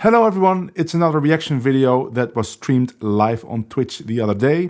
Hello everyone, it's another reaction video that was streamed live on Twitch the other day.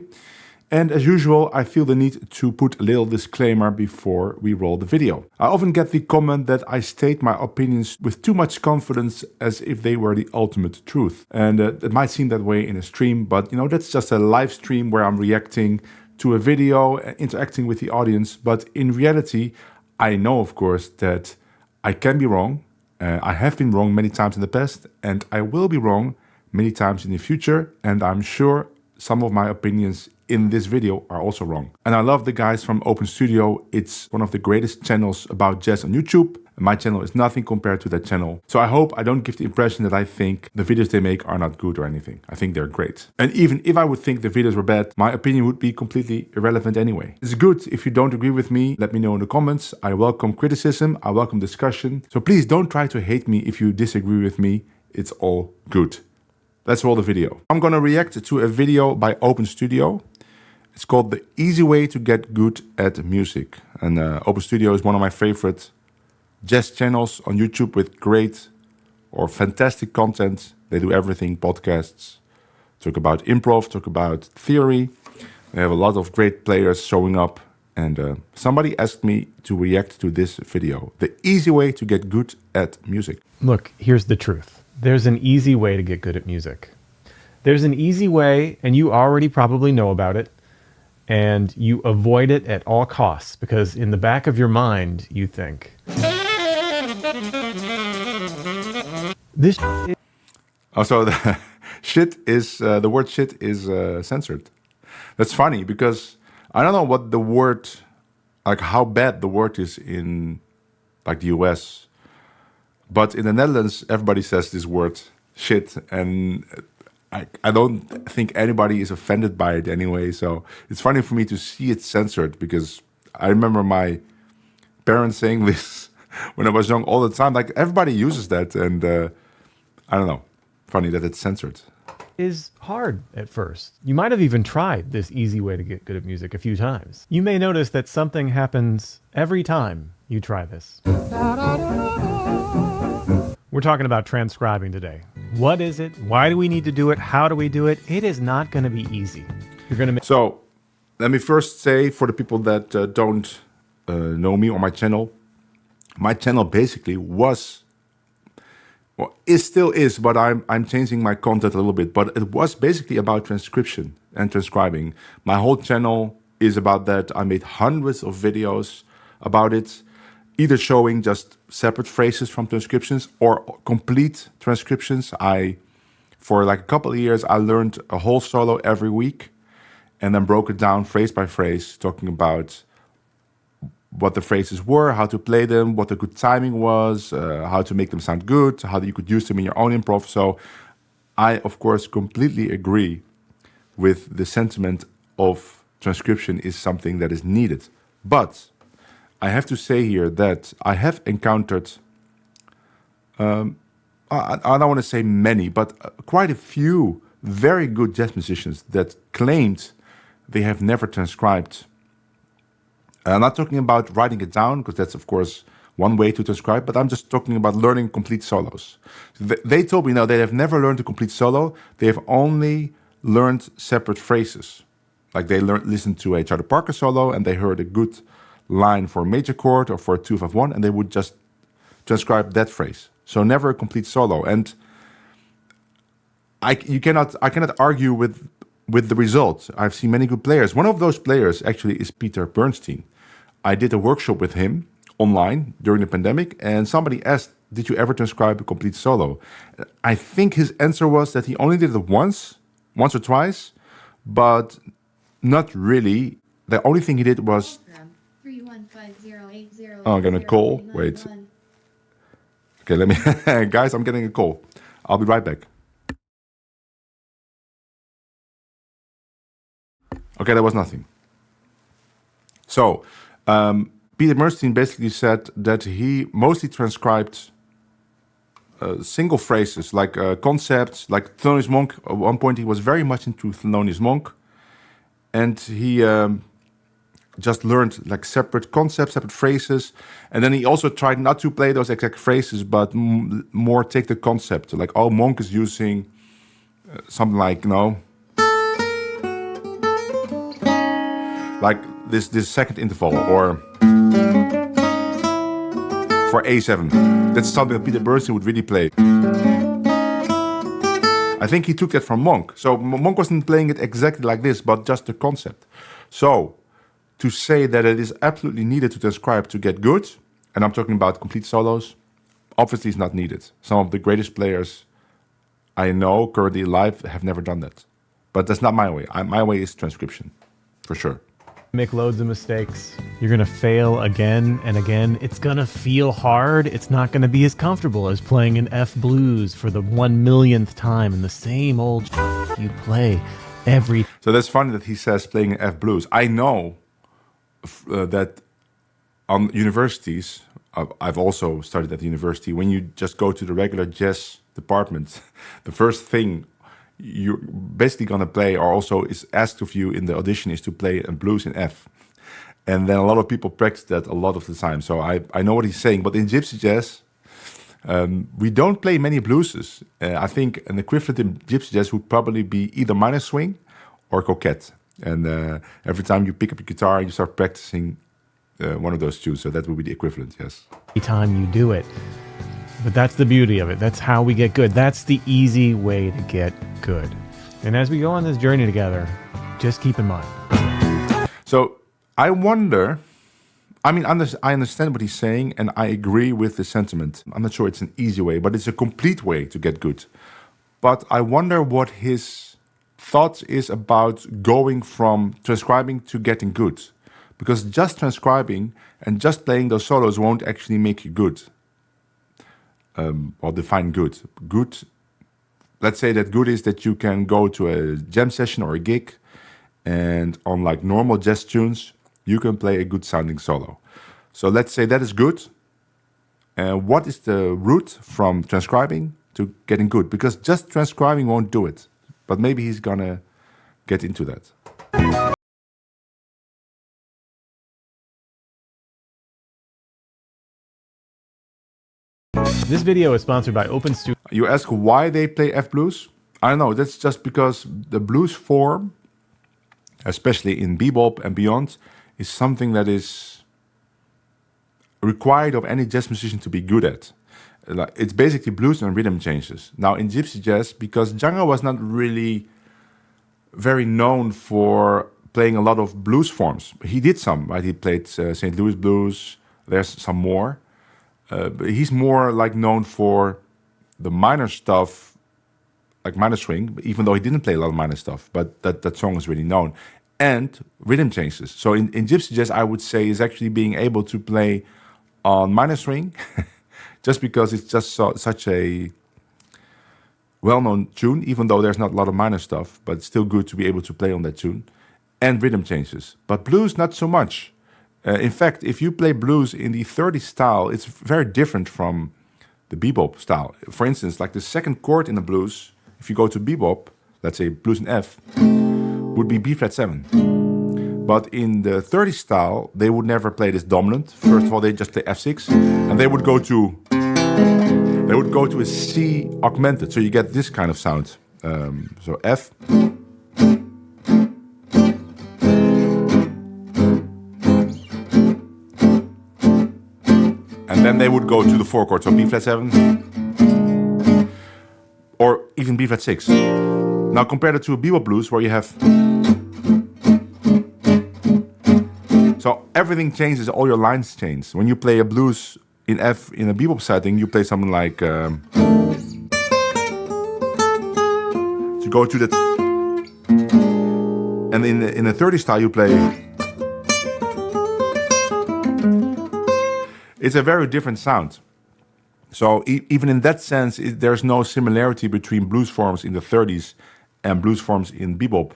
And as usual, I feel the need to put a little disclaimer before we roll the video. I often get the comment that I state my opinions with too much confidence as if they were the ultimate truth. And it might seem that way in a stream, but you know, that's just a live stream where I'm reacting to a video, interacting with the audience. But in reality, I know of course that I can be wrong. I have been wrong many times in the past, and I will be wrong many times in the future, and I'm sure some of my opinions in this video are also wrong. And I love the guys from Open Studio. It's one of the greatest channels about jazz on YouTube. My channel is nothing compared to that channel. So I hope I don't give the impression that I think the videos they make are not good or anything. I think they're great. And even if I would think the videos were bad, my opinion would be completely irrelevant anyway. It's good if you don't agree with me, let me know in the comments. I welcome criticism, I welcome discussion. So please don't try to hate me if you disagree with me. It's all good. Let's roll the video. I'm gonna react to a video by Open Studio. It's called The Easy Way to Get Good at Music. And Open Studio is one of my favorite jazz channels on YouTube with great or fantastic content. They do everything, podcasts, talk about improv, talk about theory. They have a lot of great players showing up. And somebody asked me to react to this video. The easy way to get good at music. Look, here's the truth. There's an easy way to get good at music. There's an easy way, and you already probably know about it, and you avoid it at all costs because in the back of your mind, you think, this Also, the shit is, the word shit is censored. That's funny because I don't know what the word, like how bad the word is in like the US. But in the Netherlands, everybody says this word shit, and I don't think anybody is offended by it anyway. So it's funny for me to see it censored because I remember my parents saying this when I was young all the time. Like everybody uses that, and I don't know. Funny that it's censored. is hard at first. You might have even tried this easy way to get good at music a few times. You may notice that something happens every time you try this. We're talking about transcribing today. What is it? Why do we need to do it? How do we do it? It is not going to be easy. You're going to make. So let me first say, for the people that don't know me or my channel basically was, well, it still is, but I'm changing my content a little bit. But it was basically about transcription and transcribing. My whole channel is about that. I made hundreds of videos about it, either showing just separate phrases from transcriptions or complete transcriptions. For like a couple of years, I learned a whole solo every week and then broke it down phrase by phrase, talking about what the phrases were, how to play them, what the good timing was, how to make them sound good, how you could use them in your own improv. So I, of course, completely agree with the sentiment of transcription is something that is needed. But I have to say here that I have encountered, I don't want to say many, but quite a few very good jazz musicians that claimed they have never transcribed. I'm not talking about writing it down, because that's, of course, one way to transcribe, but I'm just talking about learning complete solos. They told me, no, they have never learned a complete solo. They have only learned separate phrases. Like they listened to a Charlie Parker solo and they heard a good line for a major chord or for a 2-5-1, and they would just transcribe that phrase. So never a complete solo. And I cannot argue with the result. I've seen many good players. One of those players actually is Peter Bernstein. I did a workshop with him online during the pandemic, and somebody asked, did you ever transcribe a complete solo? I think his answer was that he only did it once or twice, but not really. The only thing he did was... Oh, I'm getting a call. Wait. Okay, let me... Guys, I'm getting a call. I'll be right back. Okay, that was nothing. So, Peter Bernstein basically said that he mostly transcribed single phrases, like concepts, like Thelonious Monk. At one point, he was very much into Thelonious Monk. And he just learned like separate concepts, separate phrases. And then he also tried not to play those exact phrases, but more take the concept. Like, oh, Monk is using something like, like this second interval, or for A7. That's something that Peter Bernstein would really play. I think he took that from Monk. So Monk wasn't playing it exactly like this, but just the concept. So to say that it is absolutely needed to transcribe to get good, and I'm talking about complete solos, obviously is not needed. Some of the greatest players I know currently alive have never done that. But that's not my way. My way is transcription, for sure. Make loads of mistakes. You're going to fail again and again. It's going to feel hard. It's not going to be as comfortable as playing an F blues for the 1,000,000th time in the same old you play every. So that's funny that he says playing an F blues. I know that on universities, I've also studied at the university, when you just go to the regular jazz department, the first thing you're basically going to play, or also is asked of you in the audition, is to play a blues in F. And then a lot of people practice that a lot of the time. So I know what he's saying. But in gypsy jazz, we don't play many blueses. I think an equivalent in gypsy jazz would probably be either minor swing or coquette. And every time you pick up your guitar, you start practicing one of those tunes. So that would be the equivalent, yes. Every time you do it. But that's the beauty of it. That's how we get good. That's the easy way to get good. And as we go on this journey together, just keep in mind. So I wonder, I understand what he's saying, and I agree with the sentiment. I'm not sure it's an easy way, but it's a complete way to get good. But I wonder what his thoughts is about going from transcribing to getting good. Because just transcribing and just playing those solos won't actually make you good. Well, define good. Good, let's say that good is that you can go to a jam session or a gig, and on like normal jazz tunes, you can play a good sounding solo. So let's say that is good. And what is the route from transcribing to getting good? Because just transcribing won't do it. But maybe he's gonna get into that. This video is sponsored by Open Studio. You ask why they play F blues? I don't know. That's just because the blues form, especially in bebop and beyond, is something that is required of any jazz musician to be good at. It's basically blues and rhythm changes. Now in gypsy jazz, because Django was not really very known for playing a lot of blues forms. He did some, right? He played St. Louis blues. There's some more. But he's more like known for the minor stuff, like minor swing, even though he didn't play a lot of minor stuff, but that song is really known. And rhythm changes. So in gypsy jazz, I would say, is actually being able to play on minor swing, just because it's just such a well-known tune, even though there's not a lot of minor stuff, but it's still good to be able to play on that tune. And rhythm changes. But blues, not so much. In fact, if you play blues in the 30s style, it's very different from the bebop style. For instance, like the second chord in the blues, if you go to bebop, let's say blues in F, would be B flat 7. But in the 30s style, they would never play this dominant. First of all, they just play F6, and they would go to a C augmented. So you get this kind of sound. So F. Then they would go to the 4 chord, so B flat 7, or even B flat 6. Now compare that to a bebop blues where you have. So everything changes, all your lines change. When you play a blues in F in a bebop setting, you play something like. You go to that, and in the 30 style you play. It's a very different sound. So even in that sense, there's no similarity between blues forms in the 30s and blues forms in bebop.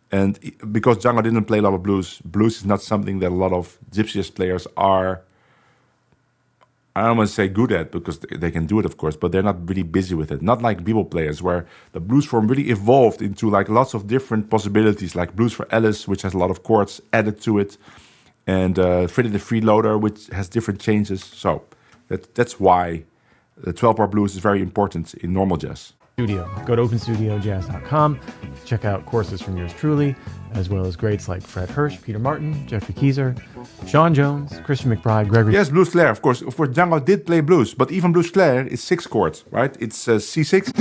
And because Django didn't play a lot of blues, blues is not something that a lot of gypsy jazz players are, I don't want to say good at, because they can do it, of course, but they're not really busy with it. Not like bebop players, where the blues form really evolved into like lots of different possibilities, like blues for Alice, which has a lot of chords added to it. and fitted a freeloader which has different changes. So that's why the 12-bar blues is very important in normal jazz. Studio. Go to openstudiojazz.com. Check out courses from yours truly, as well as greats like Fred Hirsch, Peter Martin, Jeffrey Keyser, Sean Jones, Christian McBride, Gregory. Yes, blues clair, of course. Of course, Django did play blues, but even blues clair is 6 chords, right? It's C6,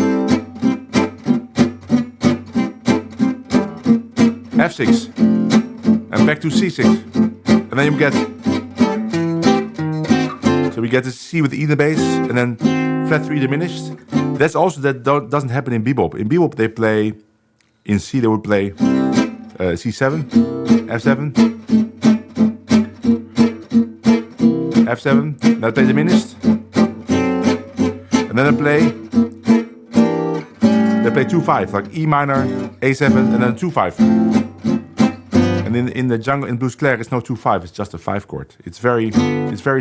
F6, and back to C6, and then you get. So we get the C with the E in the bass, and then flat 3 diminished. That's also doesn't happen in bebop. In bebop they play, in C they would play C7, F7, F7, then they play diminished, and then they play 2/5, like E minor, A7, and then 2/5. And in the Django, in blues clair, it's no 2/5, it's just a 5 chord. It's very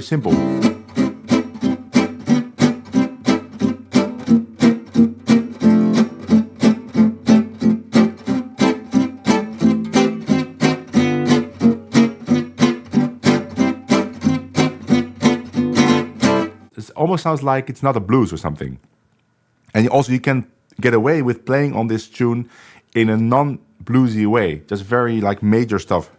simple. Almost sounds like it's not a blues or something. And also you can get away with playing on this tune in a non-bluesy way, just very like major stuff.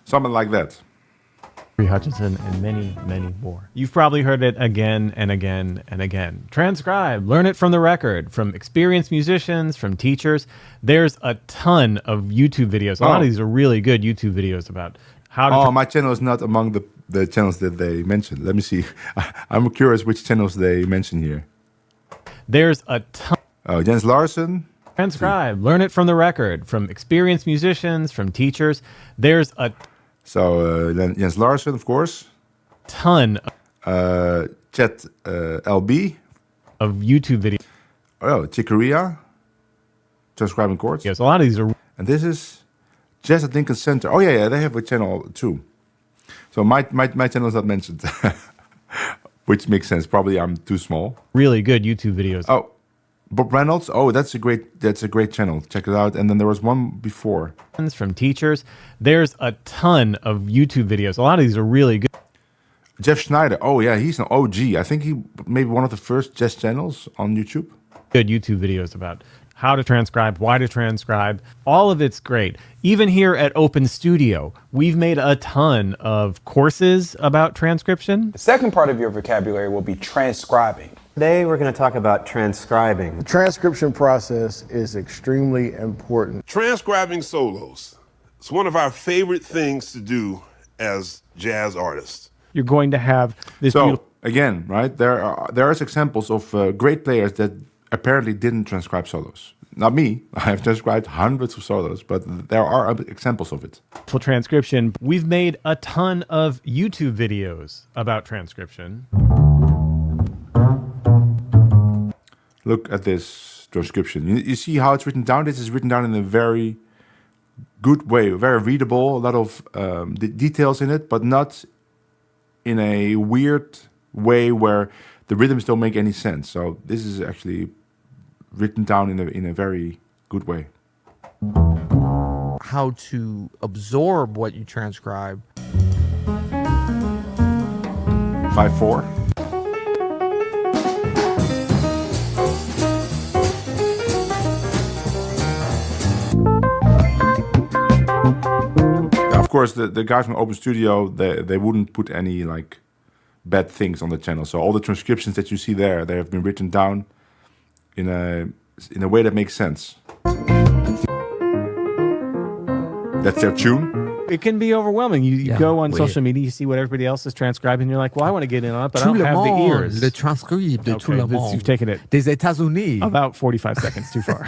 Something like that. Hutchinson, and many, many more. You've probably heard it again and again and again. Transcribe, learn it from the record, from experienced musicians, from teachers. There's a ton of YouTube videos. A lot of these are really good YouTube videos about how to... Oh, my channel is not among the channels that they mentioned. Let me see. I'm curious which channels they mention here. There's a ton... Oh, Jens Larsen. Transcribe, learn it from the record, from experienced musicians, from teachers. There's a... So then Jens Larsen, of course. Ton. Chet LB. Of YouTube videos. Oh, Chicoria. Transcribing chords. Yes, a lot of these are... And this is Jazz at Lincoln Center. Oh, yeah, they have a channel too. So my channel is not mentioned. Which makes sense. Probably I'm too small. Really good YouTube videos. Oh, Bob Reynolds. Oh, that's a great channel. Check it out. And then there was one before. From teachers. There's a ton of YouTube videos. A lot of these are really good. Jeff Schneider. Oh, yeah, he's an OG. I think he maybe one of the first jazz channels on YouTube. Good YouTube videos about how to transcribe, why to transcribe. All of it's great. Even here at Open Studio, we've made a ton of courses about transcription. The second part of your vocabulary will be transcribing. Today we're going to talk about transcribing. The transcription process is extremely important. Transcribing solos. It's one of our favorite things to do as jazz artists. You're going to have this. So again, right? There are examples of great players that apparently didn't transcribe solos. Not me. I have transcribed hundreds of solos, but there are examples of it. For transcription, we've made a ton of YouTube videos about transcription. Look at this transcription. You see how it's written down? This is written down in a very good way, very readable, a lot of details in it, but not in a weird way where the rhythms don't make any sense. So this is actually written down in a very good way. How to absorb what you transcribe. 5/4. Of course, the guys from Open Studio, they wouldn't put any like bad things on the channel. So all the transcriptions that you see there, they have been written down in a way that makes sense. That's their tune. It can be overwhelming. You go on social media, you see what everybody else is transcribing, and you're like, well, I want to get in on it, but I don't have the ears. Le transcript de tout le monde. You've taken it Des États-Unis. about 45 seconds too far.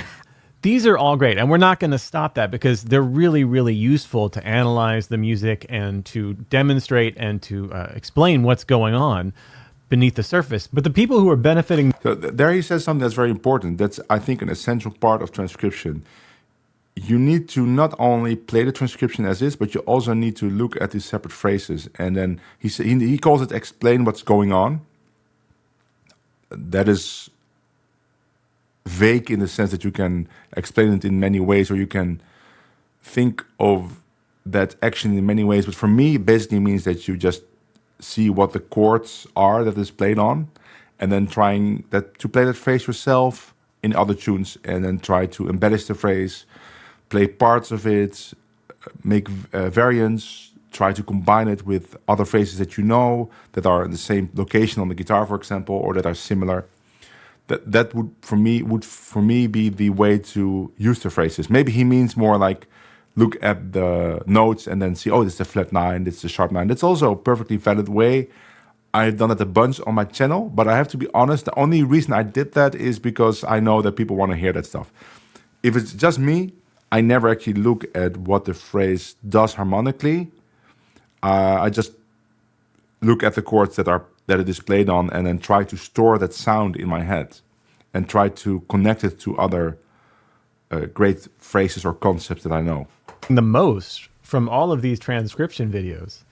These are all great, and we're not going to stop that because they're really, really useful to analyze the music and to demonstrate and to explain what's going on beneath the surface. But the people who are benefiting... So there he says something that's very important. That's, I think, an essential part of transcription. you need to not only play the transcription as is, but you also need to look at these separate phrases. And then he calls it explain what's going on. That is vague in the sense that you can explain it in many ways, or you can think of that action in many ways. But for me, it basically means that you just see what the chords are that is played on, and then trying to play that phrase yourself in other tunes, and then try to embellish the phrase, play parts of it, make variants, try to combine it with other phrases that you know that are in the same location on the guitar, for example, or that are similar. That would for me be the way to use the phrases. Maybe he means more like look at the notes and then see, oh, this is a flat 9, this is a sharp 9. That's also a perfectly valid way. I've done it a bunch on my channel, but I have to be honest, the only reason I did that is because I know that people want to hear that stuff. If it's just me, I never actually look at what the phrase does harmonically. I just look at the chords that it is played on, and then try to store that sound in my head and try to connect it to other great phrases or concepts that I know. The most from all of these transcription videos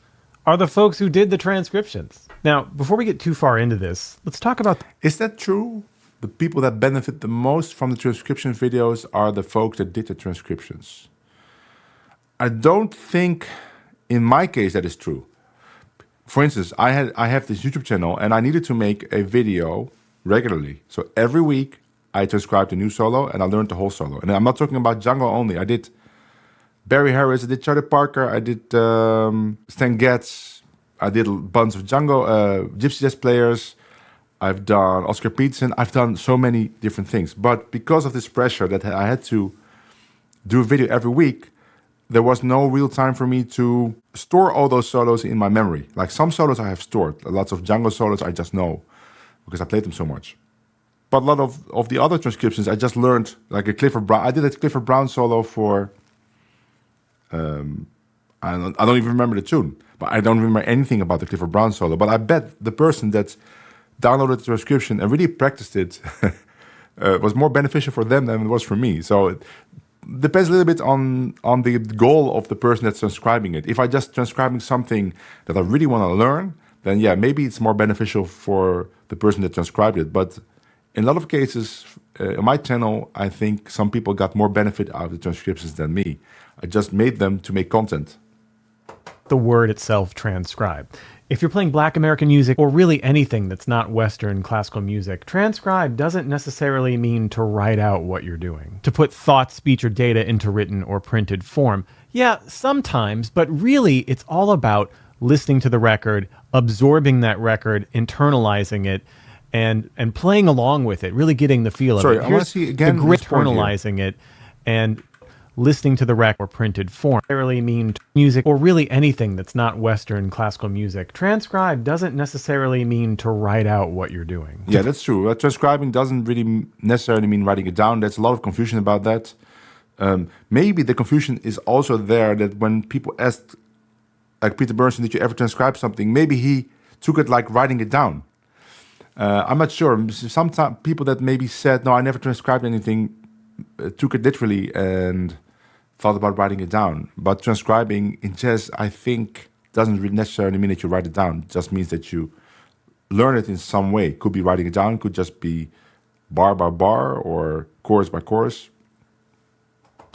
are the folks who did the transcriptions. Now, before we get too far into this, let's talk about... Is that true? The people that benefit the most from the transcription videos are the folks that did the transcriptions. I don't think, in my case, that is true. For instance, I have this YouTube channel, and I needed to make a video regularly. So every week, I transcribed a new solo, and I learned the whole solo. And I'm not talking about Django only. I did Barry Harris, I did Charlie Parker, I did Stan Getz, I did a bunch of Django, Gypsy Jazz players, I've done Oscar Peterson, I've done so many different things. But because of this pressure that I had to do a video every week, there was no real time for me to store all those solos in my memory. Like some solos I have stored, lots of Django solos I just know because I played them so much. But a lot of the other transcriptions I just learned, like a Clifford Brown. I did a Clifford Brown solo for, I don't even remember the tune, but I don't remember anything about the Clifford Brown solo. But I bet the person that downloaded the transcription and really practiced it was more beneficial for them than it was for me. So it depends a little bit on the goal of the person that's transcribing it. If I just transcribing something that I really want to learn, then yeah, maybe it's more beneficial for the person that transcribed it. But in a lot of cases, on my channel, I think some people got more benefit out of the transcriptions than me. I just made them to make content. The word itself, transcribe. If you're playing Black American music, or really anything that's not Western classical music, transcribe doesn't necessarily mean to write out what you're doing. To put thought, speech, or data into written or printed form. Yeah, sometimes, but really it's all about listening to the record, absorbing that record, internalizing it, and playing along with it, really getting the feel of it. I want to see again internalizing it and listening to the record or printed form. Necessarily mean music, or really anything that's not Western classical music. Transcribe doesn't necessarily mean to write out what you're doing. Yeah, that's true. Transcribing doesn't really necessarily mean writing it down. There's a lot of confusion about that. Maybe the confusion is also there that when people asked, like Peter Bernstein, did you ever transcribe something? Maybe he took it like writing it down. I'm not sure. Sometimes people that maybe said, no, I never transcribed anything, took it literally and thought about writing it down. But transcribing in jazz, I think, doesn't necessarily mean that you write it down. It just means that you learn it in some way. Could be writing it down, could just be bar by bar or chorus by chorus.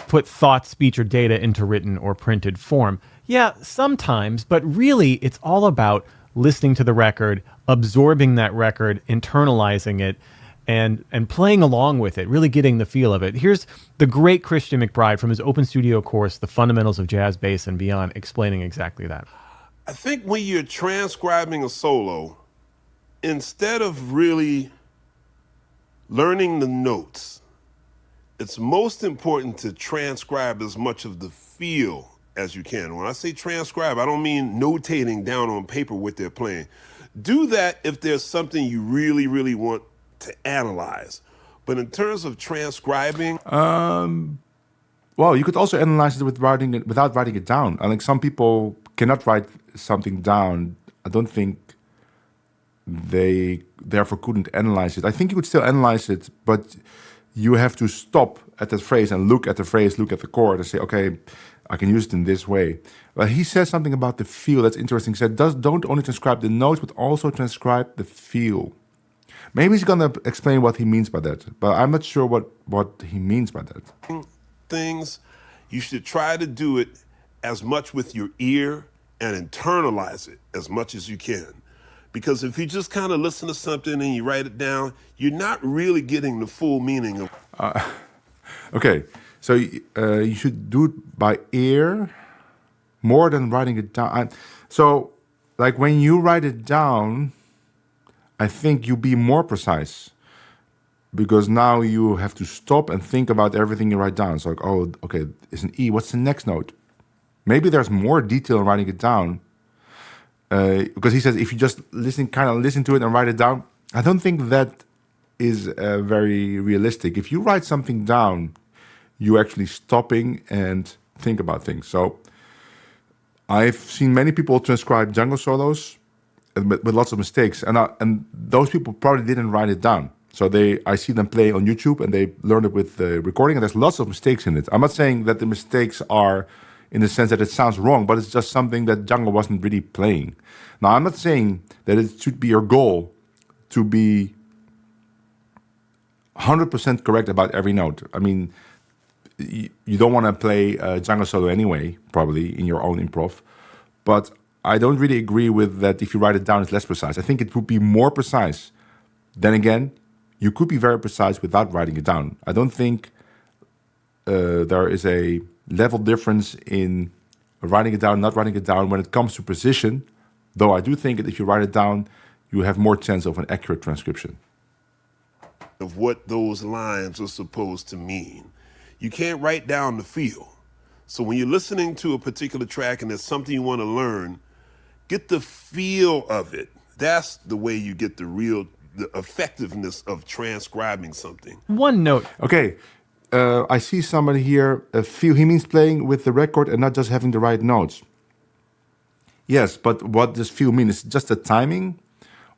Put thought, speech, or data into written or printed form. Yeah, sometimes, but really it's all about listening to the record, absorbing that record, internalizing it, and playing along with it, really getting the feel of it. Here's the great Christian McBride from his Open Studio course, The Fundamentals of Jazz Bass and Beyond, explaining exactly that. I think when you're transcribing a solo, instead of really learning the notes, it's most important to transcribe as much of the feel as you can. When I say transcribe, I don't mean notating down on paper what they're playing. Do that if there's something you really, really want to analyze. But in terms of transcribing... well, you could also analyze it without writing it down. I think some people cannot write something down. I don't think they therefore couldn't analyze it. I think you could still analyze it, but you have to stop at that phrase and look at the phrase, look at the chord, and say, okay, I can use it in this way. But he says something about the feel that's interesting. He said, don't only transcribe the notes, but also transcribe the feel. Maybe he's going to explain what he means by that, but I'm not sure what he means by that. Things, you should try to do it as much with your ear and internalize it as much as you can. Because if you just kind of listen to something and you write it down, you're not really getting the full meaning of Okay, so you should do it by ear more than writing it down. So, like when you write it down, I think you be more precise, because now you have to stop and think about everything you write down. So like, oh, okay, it's an E. What's the next note? Maybe there's more detail in writing it down. Because he says if you just listen to it and write it down, I don't think that is very realistic. If you write something down, you're actually stopping and think about things. So I've seen many people transcribe jungle solos with lots of mistakes, and those people probably didn't write it down. So I see them play on YouTube and they learned it with the recording, and there's lots of mistakes in it. I'm not saying that the mistakes are in the sense that it sounds wrong, but it's just something that Django wasn't really playing. Now, I'm not saying that it should be your goal to be 100% correct about every note. I mean, you don't want to play Django solo anyway, probably, in your own improv. But I don't really agree with that if you write it down, it's less precise. I think it would be more precise. Then again, you could be very precise without writing it down. I don't think there is a level difference in writing it down, not writing it down when it comes to precision, though I do think that if you write it down, you have more chance of an accurate transcription. Of what those lines are supposed to mean. You can't write down the feel. So when you're listening to a particular track and there's something you want to learn, get the feel of it. That's the way you get the effectiveness of transcribing something. One note. Okay, I see somebody here, feel, he means playing with the record and not just having the right notes. Yes, but what does feel mean? Is it just the timing?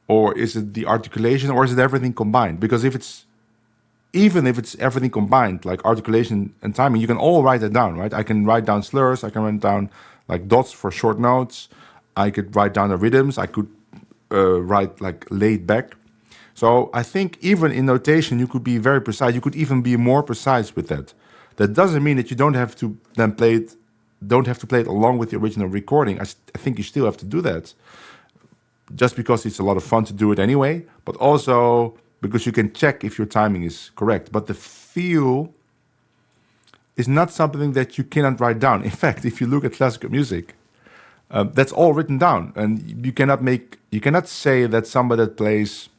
Or is it the articulation? Or is it everything combined? Because even if it's everything combined, like articulation and timing, you can all write it down, right? I can write down slurs, I can write down like dots for short notes, I could write down the rhythms, I could write like laid back. So I think even in notation, you could be very precise. You could even be more precise with that. That doesn't mean that you don't have to then play it along with the original recording. I think you still have to do that, just because it's a lot of fun to do it anyway, but also because you can check if your timing is correct. But the feel is not something that you cannot write down. In fact, if you look at classical music, that's all written down, and you cannot say that somebody that plays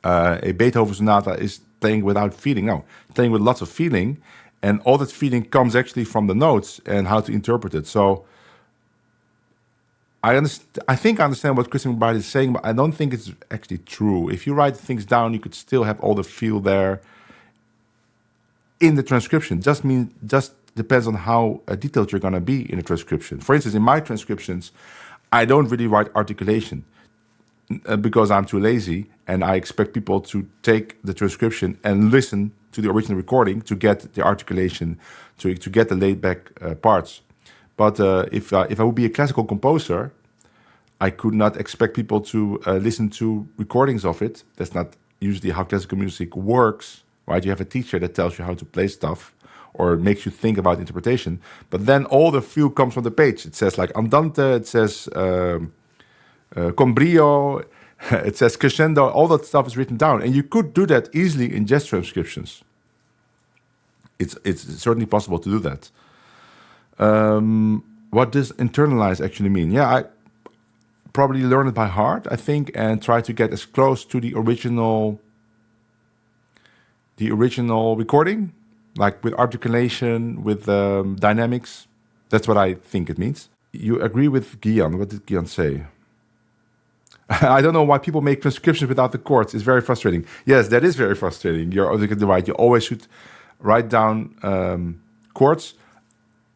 a Beethoven sonata is playing without feeling. No, playing with lots of feeling, and all that feeling comes actually from the notes and how to interpret it. So I think I understand what Christiaan is saying, but I don't think it's actually true. If you write things down, you could still have all the feel there in the transcription. Just depends on how detailed you're going to be in the transcription. For instance, in my transcriptions, I don't really write articulation because I'm too lazy, and I expect people to take the transcription and listen to the original recording to get the articulation, to get the laid-back parts. But if I would be a classical composer, I could not expect people to listen to recordings of it. That's not usually how classical music works, right? You have a teacher that tells you how to play stuff or makes you think about interpretation. But then all the feel comes from the page. It says like andante, it says con brio, it says crescendo. All that stuff is written down. And you could do that easily in jazz transcriptions. It's certainly possible to do that. What does internalize actually mean? Yeah, I probably learn it by heart, I think, and try to get as close to the original recording, like with articulation, with dynamics. That's what I think it means. You agree with Gian. What did Gian say? I don't know why people make transcriptions without the chords. It's very frustrating. Yes, that is very frustrating. You're right. You always should write down chords,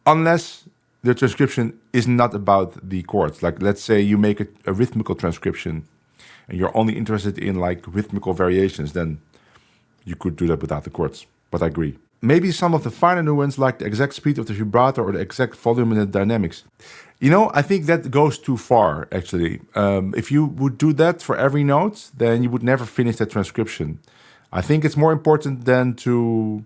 unless the transcription is not about the chords. Like, let's say you make a rhythmical transcription and you're only interested in like rhythmical variations, then you could do that without the chords, but I agree. Maybe some of the finer nuance, like the exact speed of the vibrato or the exact volume in the dynamics. I think that goes too far, actually. If you would do that for every note, then you would never finish that transcription. I think it's more important than to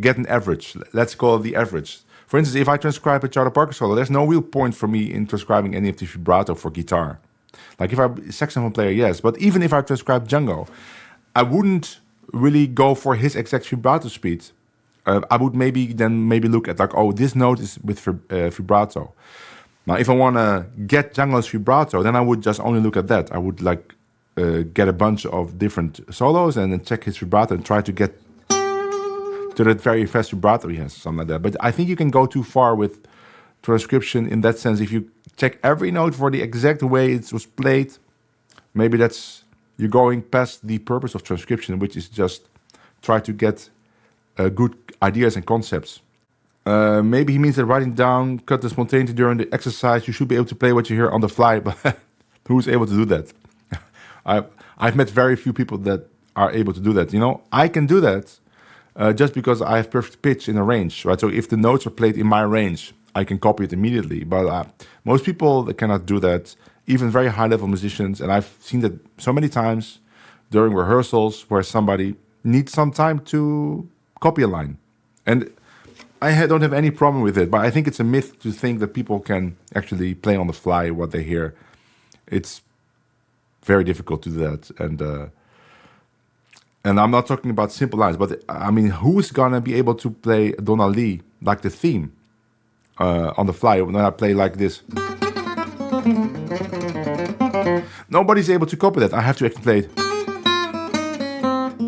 get an average. Let's call it the average. For instance, if I transcribe a Charlie Parker solo, there's no real point for me in transcribing any of the vibrato for guitar. Like if I'm a saxophone player, yes. But even if I transcribe Django, I wouldn't really go for his exact vibrato speed. I would maybe look at like, oh, this note is with vibrato. Now, if I want to get Django's vibrato, then I would just only look at that. I would get a bunch of different solos and then check his vibrato and try to get to that very fast vibrato he has, something like that. But I think you can go too far with transcription in that sense. If you check every note for the exact way it was played, maybe you're going past the purpose of transcription, which is just try to get good ideas and concepts. Maybe he means that writing down, cut the spontaneity during the exercise, you should be able to play what you hear on the fly, but who's able to do that? I've met very few people that are able to do that. I can do that just because I have perfect pitch in a range, right? So if the notes are played in my range, I can copy it immediately. But most people that cannot do that, even very high-level musicians, and I've seen that so many times during rehearsals where somebody needs some time to copy a line. And I don't have any problem with it, but I think it's a myth to think that people can actually play on the fly what they hear. It's very difficult to do that. And I'm not talking about simple lines, but I mean, who's gonna be able to play Donna Lee, like the theme, on the fly when I play like this? Nobody's able to copy that. I have to actually play it.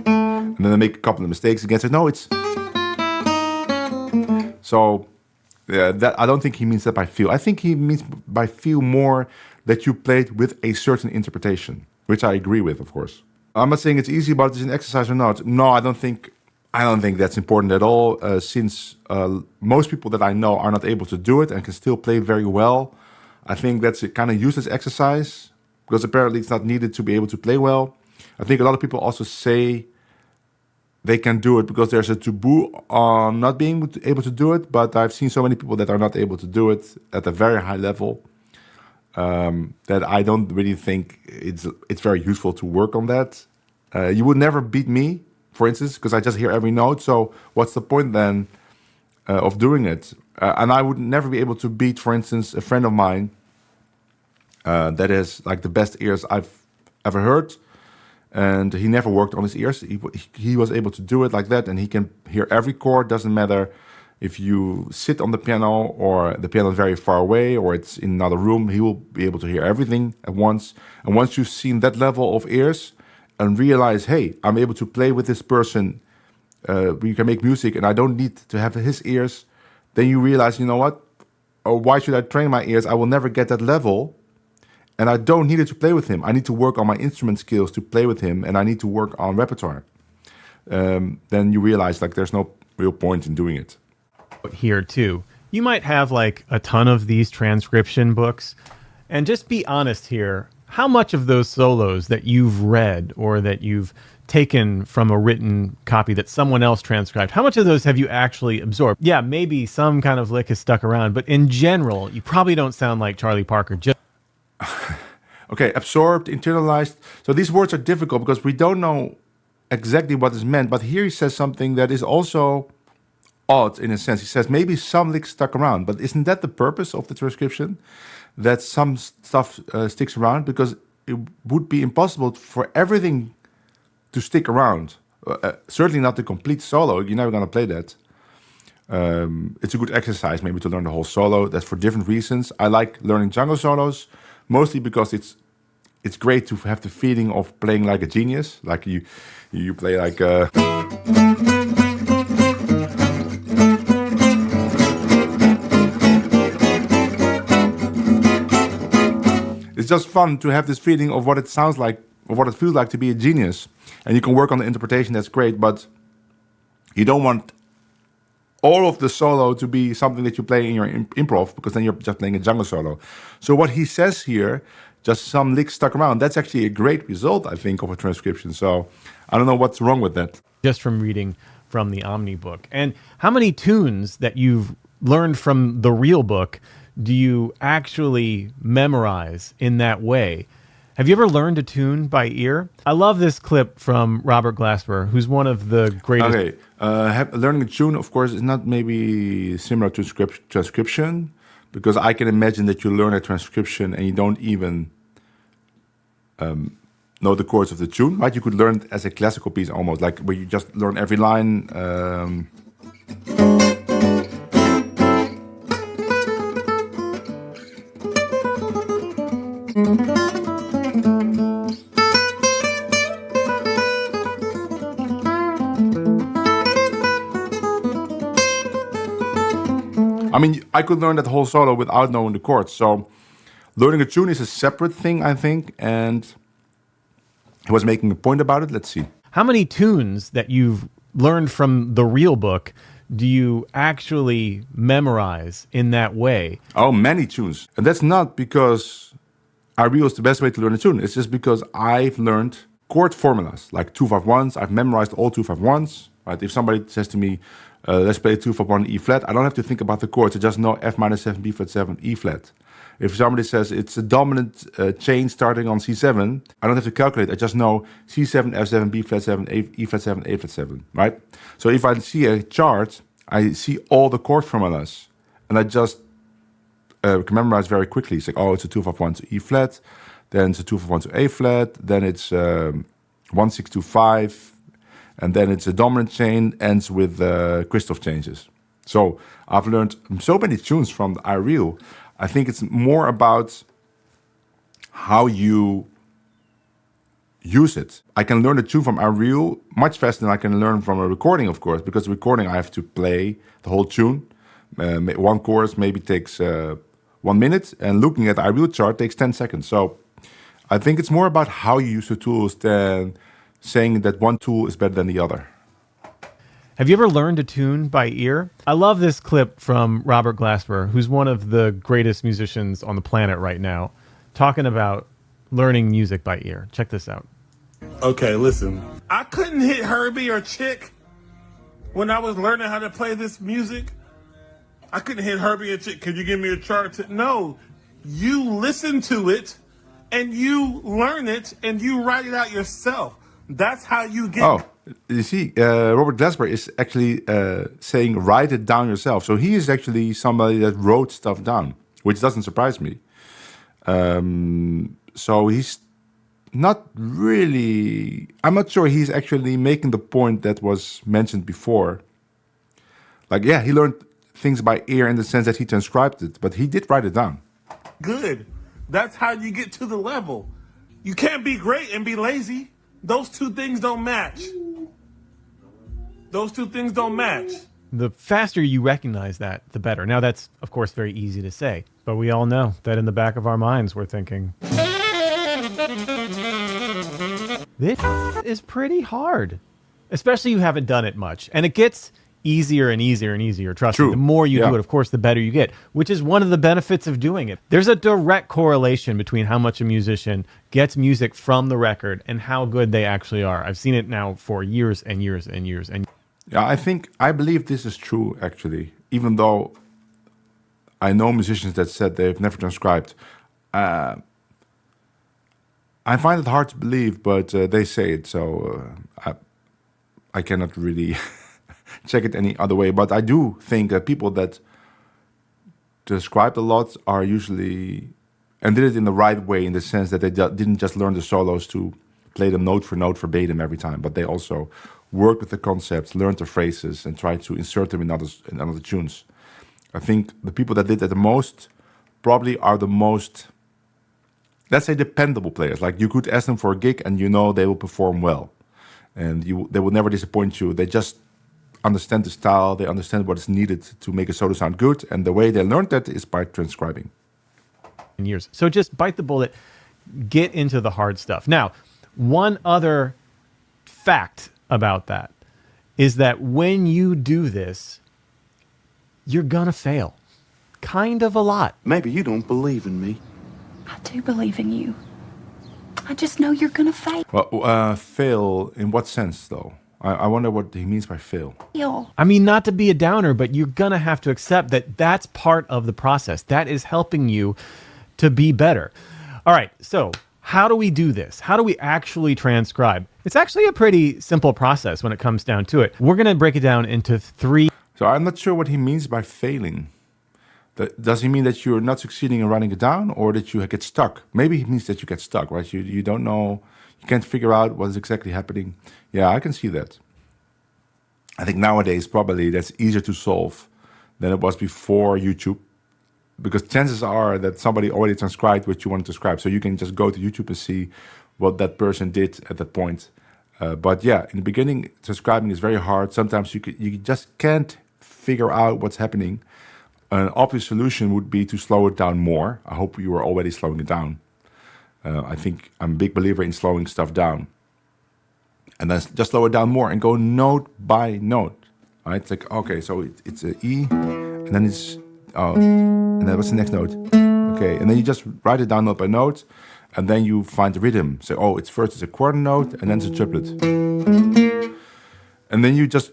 And then I make a couple of mistakes again. So no, it's... So, yeah, that I don't think he means that by feel. I think he means by feel more that you played with a certain interpretation, which I agree with, of course. I'm not saying it's easy, but it's an exercise or not. No, I don't think that's important at all, since most people that I know are not able to do it and can still play very well. I think that's a kind of useless exercise, because apparently it's not needed to be able to play well. I think a lot of people also say they can do it because there's a taboo on not being able to do it, but I've seen so many people that are not able to do it at a very high level that I don't really think it's very useful to work on that. You would never beat me, for instance, because I just hear every note, so what's the point then of doing it? And I would never be able to beat, for instance, a friend of mine that has like the best ears I've ever heard. And he never worked on his ears. He was able to do it like that, and he can hear every chord. Doesn't matter if you sit on the piano or the piano is very far away or it's in another room. He will be able to hear everything at once. And once you've seen that level of ears and realize, hey, I'm able to play with this person, we can make music, and I don't need to have his ears. Then you realize, you know what? Oh, why should I train my ears? I will never get that level. And I don't need it to play with him. I need to work on my instrument skills to play with him, and I need to work on repertoire. Then you realize like there's no real point in doing it. Here too, you might have like a ton of these transcription books, and just be honest here. How much of those solos that you've read or that you've taken from a written copy that someone else transcribed, how much of those have you actually absorbed? Yeah, maybe some kind of lick has stuck around, but in general, you probably don't sound like Charlie Parker. Okay, absorbed, internalized. So these words are difficult because we don't know exactly what is meant. But here he says something that is also odd in a sense. He says maybe some licks stuck around. But isn't that the purpose of the transcription? That some stuff sticks around? Because it would be impossible for everything to stick around. Certainly not the complete solo. You're never going to play that. It's a good exercise maybe to learn the whole solo. That's for different reasons. I like learning Django solos. Mostly because it's great to have the feeling of playing like a genius, like you play like It's just fun to have this feeling of what it sounds like, of what it feels like to be a genius, and you can work on the interpretation. That's great, but you don't want all of the solo to be something that you play in your improv, because then you're just playing a Django solo. So what he says here, just some licks stuck around. That's actually a great result, I think, of a transcription. So I don't know what's wrong with that. Just from reading from the Omni book. And how many tunes that you've learned from the real book do you actually memorize in that way? Have you ever learned a tune by ear? I love this clip from Robert Glasper, who's one of the greatest. Okay, learning a tune, of course, is not maybe similar to transcription, because I can imagine that you learn a transcription and you don't even know the chords of the tune, right? You could learn it as a classical piece almost, like where you just learn every line. I mean, I could learn that whole solo without knowing the chords. So learning a tune is a separate thing, I think. And he was making a point about it. Let's see. How many tunes that you've learned from the real book do you actually memorize in that way? Oh, many tunes. And that's not because iReal is the best way to learn a tune. It's just because I've learned chord formulas, like 2-5-1s. I've memorized all 2-5-1s. Right? If somebody says to me, let's play 2-5-1 E flat, I don't have to think about the chords. I just know F minor 7, B flat 7, E flat. If somebody says it's a dominant chain starting on C7, I don't have to calculate. I just know C7, F7, B flat 7, E flat 7, A flat 7, right? So if I see a chart, I see all the chord formulas, and I just can memorize very quickly. It's like, oh, it's a 2-5-1 to E flat, then it's a 2-5-1 to A flat, then it's 1-6-2-5, and then it's a dominant chain, ends with Christoph changes. So I've learned so many tunes from the iReal. I think it's more about how you use it. I can learn a tune from iReal much faster than I can learn from a recording, of course, because recording I have to play the whole tune. One chorus maybe takes 1 minute, and looking at the iReal chart takes 10 seconds. So I think it's more about how you use the tools than saying that one tool is better than the other. Have you ever learned a tune by ear? I love this clip from Robert Glasper, who's one of the greatest musicians on the planet right now, talking about learning music by ear. Check this out. Okay, listen. I couldn't hit Herbie or Chick when I was learning how to play this music. I couldn't hit Herbie or Chick. Could you give me a chart? No. You listen to it, and you learn it, and you write it out yourself. That's how you get... Oh, you see, Robert Glasper is actually saying write it down yourself. So he is actually somebody that wrote stuff down, which doesn't surprise me. So he's not really... I'm not sure he's actually making the point that was mentioned before. Like, yeah, he learned things by ear in the sense that he transcribed it, but he did write it down. Good. That's how you get to the level. You can't be great and be lazy. Those two things don't match. Those two things don't match. The faster you recognize that, the better. Now, that's, of course, very easy to say, but we all know that in the back of our minds, we're thinking, this is pretty hard, especially you haven't done it much. And it gets easier and easier and easier. Trust me, the more you do it, of course, the better you get, which is one of the benefits of doing it. There's a direct correlation between how much a musician gets music from the record and how good they actually are. I've seen it now for years and years and years. And yeah, I believe this is true, actually, even though I know musicians that said they've never transcribed. I find it hard to believe, but they say it, so I cannot really check it any other way. But I do think that people that transcribed a lot are usually, and did it in the right way, in the sense that they didn't just learn the solos to play them note for note verbatim every time, but they also worked with the concepts, learned the phrases, and tried to insert them in other tunes. I think the people that did that the most probably are the most, let's say, dependable players. Like, you could ask them for a gig and you know they will perform well, and they will never disappoint you. They just understand the style, they understand what is needed to make a solo sound good, and the way they learned that is by transcribing. Years. So just bite the bullet, get into the hard stuff. Now, one other fact about that is that when you do this, you're gonna fail. Kind of a lot. Maybe you don't believe in me. I do believe in you. I just know you're gonna fail. Well, fail in what sense, though? I wonder what he means by fail. I mean, not to be a downer, but you're going to have to accept that that's part of the process. That is helping you to be better. All right, so how do we do this? How do we actually transcribe? It's actually a pretty simple process when it comes down to it. We're going to break it down into 3. So I'm not sure what he means by failing. Does he mean that you're not succeeding in writing it down, or that you get stuck? Maybe he means that you get stuck, right? You don't know, you can't figure out what is exactly happening. Yeah, I can see that. I think nowadays probably that's easier to solve than it was before YouTube, because chances are that somebody already transcribed what you want to transcribe. So you can just go to YouTube and see what that person did at that point. But yeah, in the beginning, transcribing is very hard. Sometimes you just can't figure out what's happening. An obvious solution would be to slow it down more. I hope you are already slowing it down. I think I'm a big believer in slowing stuff down. And then just slow it down more and go note by note. Right? It's like, okay, so it's an E, and then it's, and then what's the next note? Okay, and then you just write it down note by note, and then you find the rhythm. So, it's a quarter note, and then it's a triplet. And then you just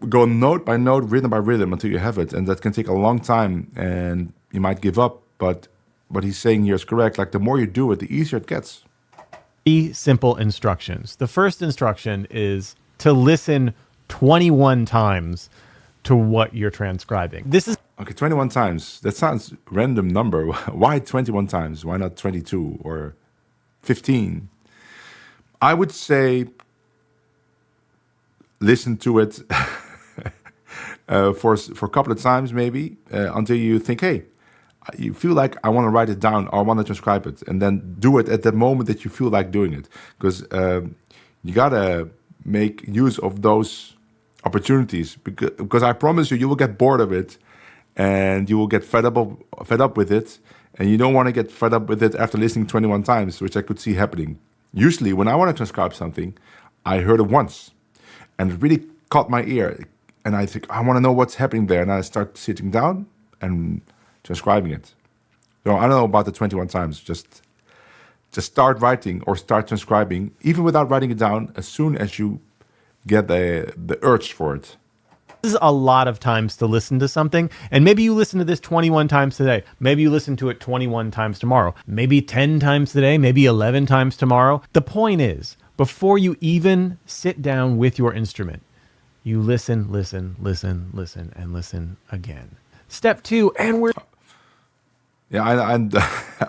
go note by note, rhythm by rhythm until you have it. And that can take a long time, and you might give up. But what he's saying here is correct. Like, the more you do it, the easier it gets. 3 simple instructions. The first instruction is to listen 21 times to what you're transcribing. This is okay, 21 times. That sounds random number. Why 21 times? Why not 22 or 15? I would say listen to it for a couple of times maybe until you think, hey, you feel like I want to write it down or I want to transcribe it, and then do it at the moment that you feel like doing it, because you gotta make use of those opportunities, because I promise you will get bored of it, and you will get fed up with it, and you don't want to get fed up with it after listening 21 times, which I could see happening. Usually, when I want to transcribe something, I heard it once, and it really caught my ear, and I think I want to know what's happening there, and I start sitting down and transcribing it. So I don't know about the 21 times. Just start writing or start transcribing, even without writing it down, as soon as you get the urge for it. This is a lot of times to listen to something, and maybe you listen to this 21 times today. Maybe you listen to it 21 times tomorrow. Maybe 10 times today, maybe 11 times tomorrow. The point is, before you even sit down with your instrument, you listen, and listen again. Step 2, and we're... Yeah, I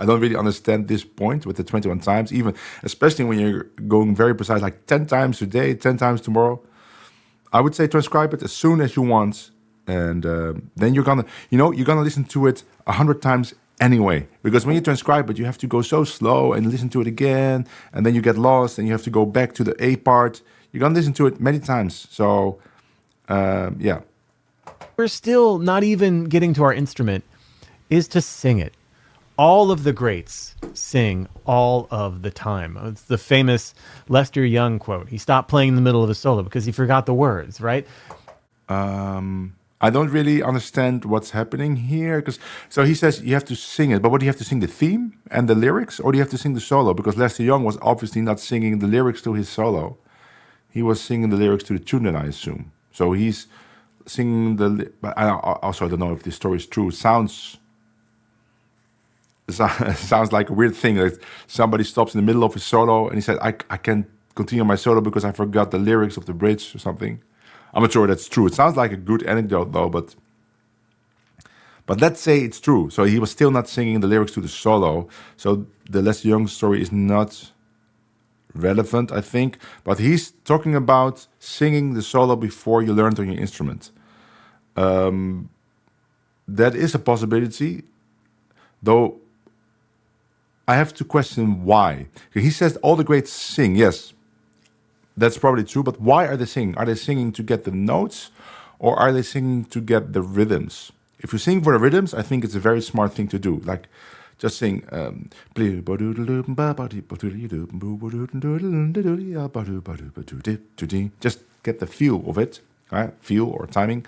don't really understand this point with the 21 times, even especially when you're going very precise, like 10 times today, 10 times tomorrow. I would say transcribe it as soon as you want, and then you're gonna listen to it 100 times anyway. Because when you transcribe it, you have to go so slow and listen to it again, and then you get lost, and you have to go back to the A part. You're gonna listen to it many times. So, yeah. We're still not even getting to our instrument, is to sing it. All of the greats sing all of the time. It's the famous Lester Young quote. He stopped playing in the middle of a solo because he forgot the words, right? I don't really understand what's happening here. So he says you have to sing it, but what do you have to sing, the theme and the lyrics, or do you have to sing the solo? Because Lester Young was obviously not singing the lyrics to his solo. He was singing the lyrics to the tune, then I assume. So he's singing but I also don't know if this story is true. It sounds like a weird thing. Like somebody stops in the middle of his solo and he said, I can't continue my solo because I forgot the lyrics of the bridge or something. I'm not sure that's true. It sounds like a good anecdote though, but let's say it's true. So he was still not singing the lyrics to the solo. So the Lester Young story is not relevant, I think. But he's talking about singing the solo before you learned on your instrument. That is a possibility, though I have to question why. He says all the greats sing. Yes, that's probably true. But why are they singing? Are they singing to get the notes, or are they singing to get the rhythms? If you sing for the rhythms, I think it's a very smart thing to do. Like, just sing. Just get the feel of it, right? Feel or timing.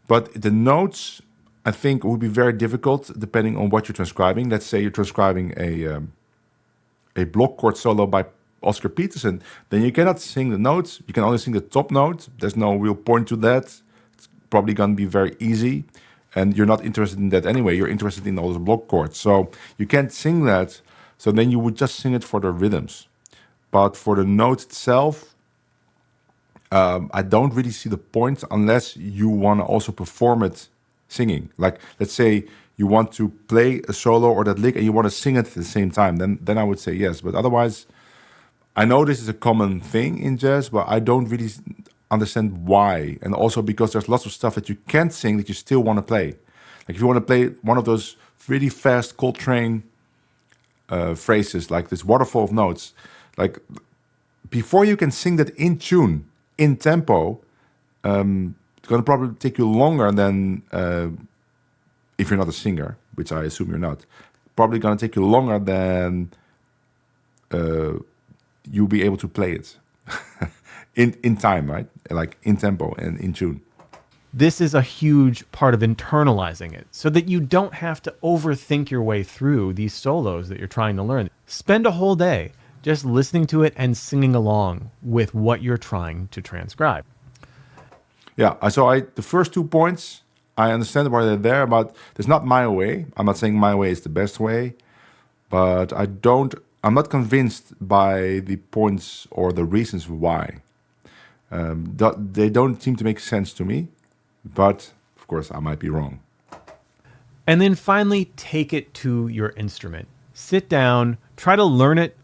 But the notes I think it would be very difficult depending on what you're transcribing. Let's say you're transcribing a block chord solo by Oscar Peterson, then you cannot sing the notes. You can only sing the top note. There's no real point to that. It's probably going to be very easy, and you're not interested in that anyway. You're interested in all those block chords, so you can't sing that. So then you would just sing it for the rhythms. But for the note itself, I don't really see the point unless you want to also perform it singing. Like, let's say you want to play a solo or that lick and you want to sing it at the same time, then I would say yes. But otherwise, I know this is a common thing in jazz, but I don't really understand why. And also because there's lots of stuff that you can't sing that you still want to play. Like if you want to play one of those really fast Coltrane phrases, like this waterfall of notes, like before you can sing that in tune, in tempo, it's going to probably take you longer than if you're not a singer, which I assume you're not. Probably going to take you longer than you'll be able to play it in time, right? Like in tempo and in tune. This is a huge part of internalizing it so that you don't have to overthink your way through these solos that you're trying to learn. Spend a whole day just listening to it and singing along with what you're trying to transcribe. Yeah, so the first 2 points, I understand why they're there, but it's not my way. I'm not saying my way is the best way, but I'm not convinced by the points or the reasons why. They don't seem to make sense to me, but of course I might be wrong. And then finally, take it to your instrument. Sit down, try to learn it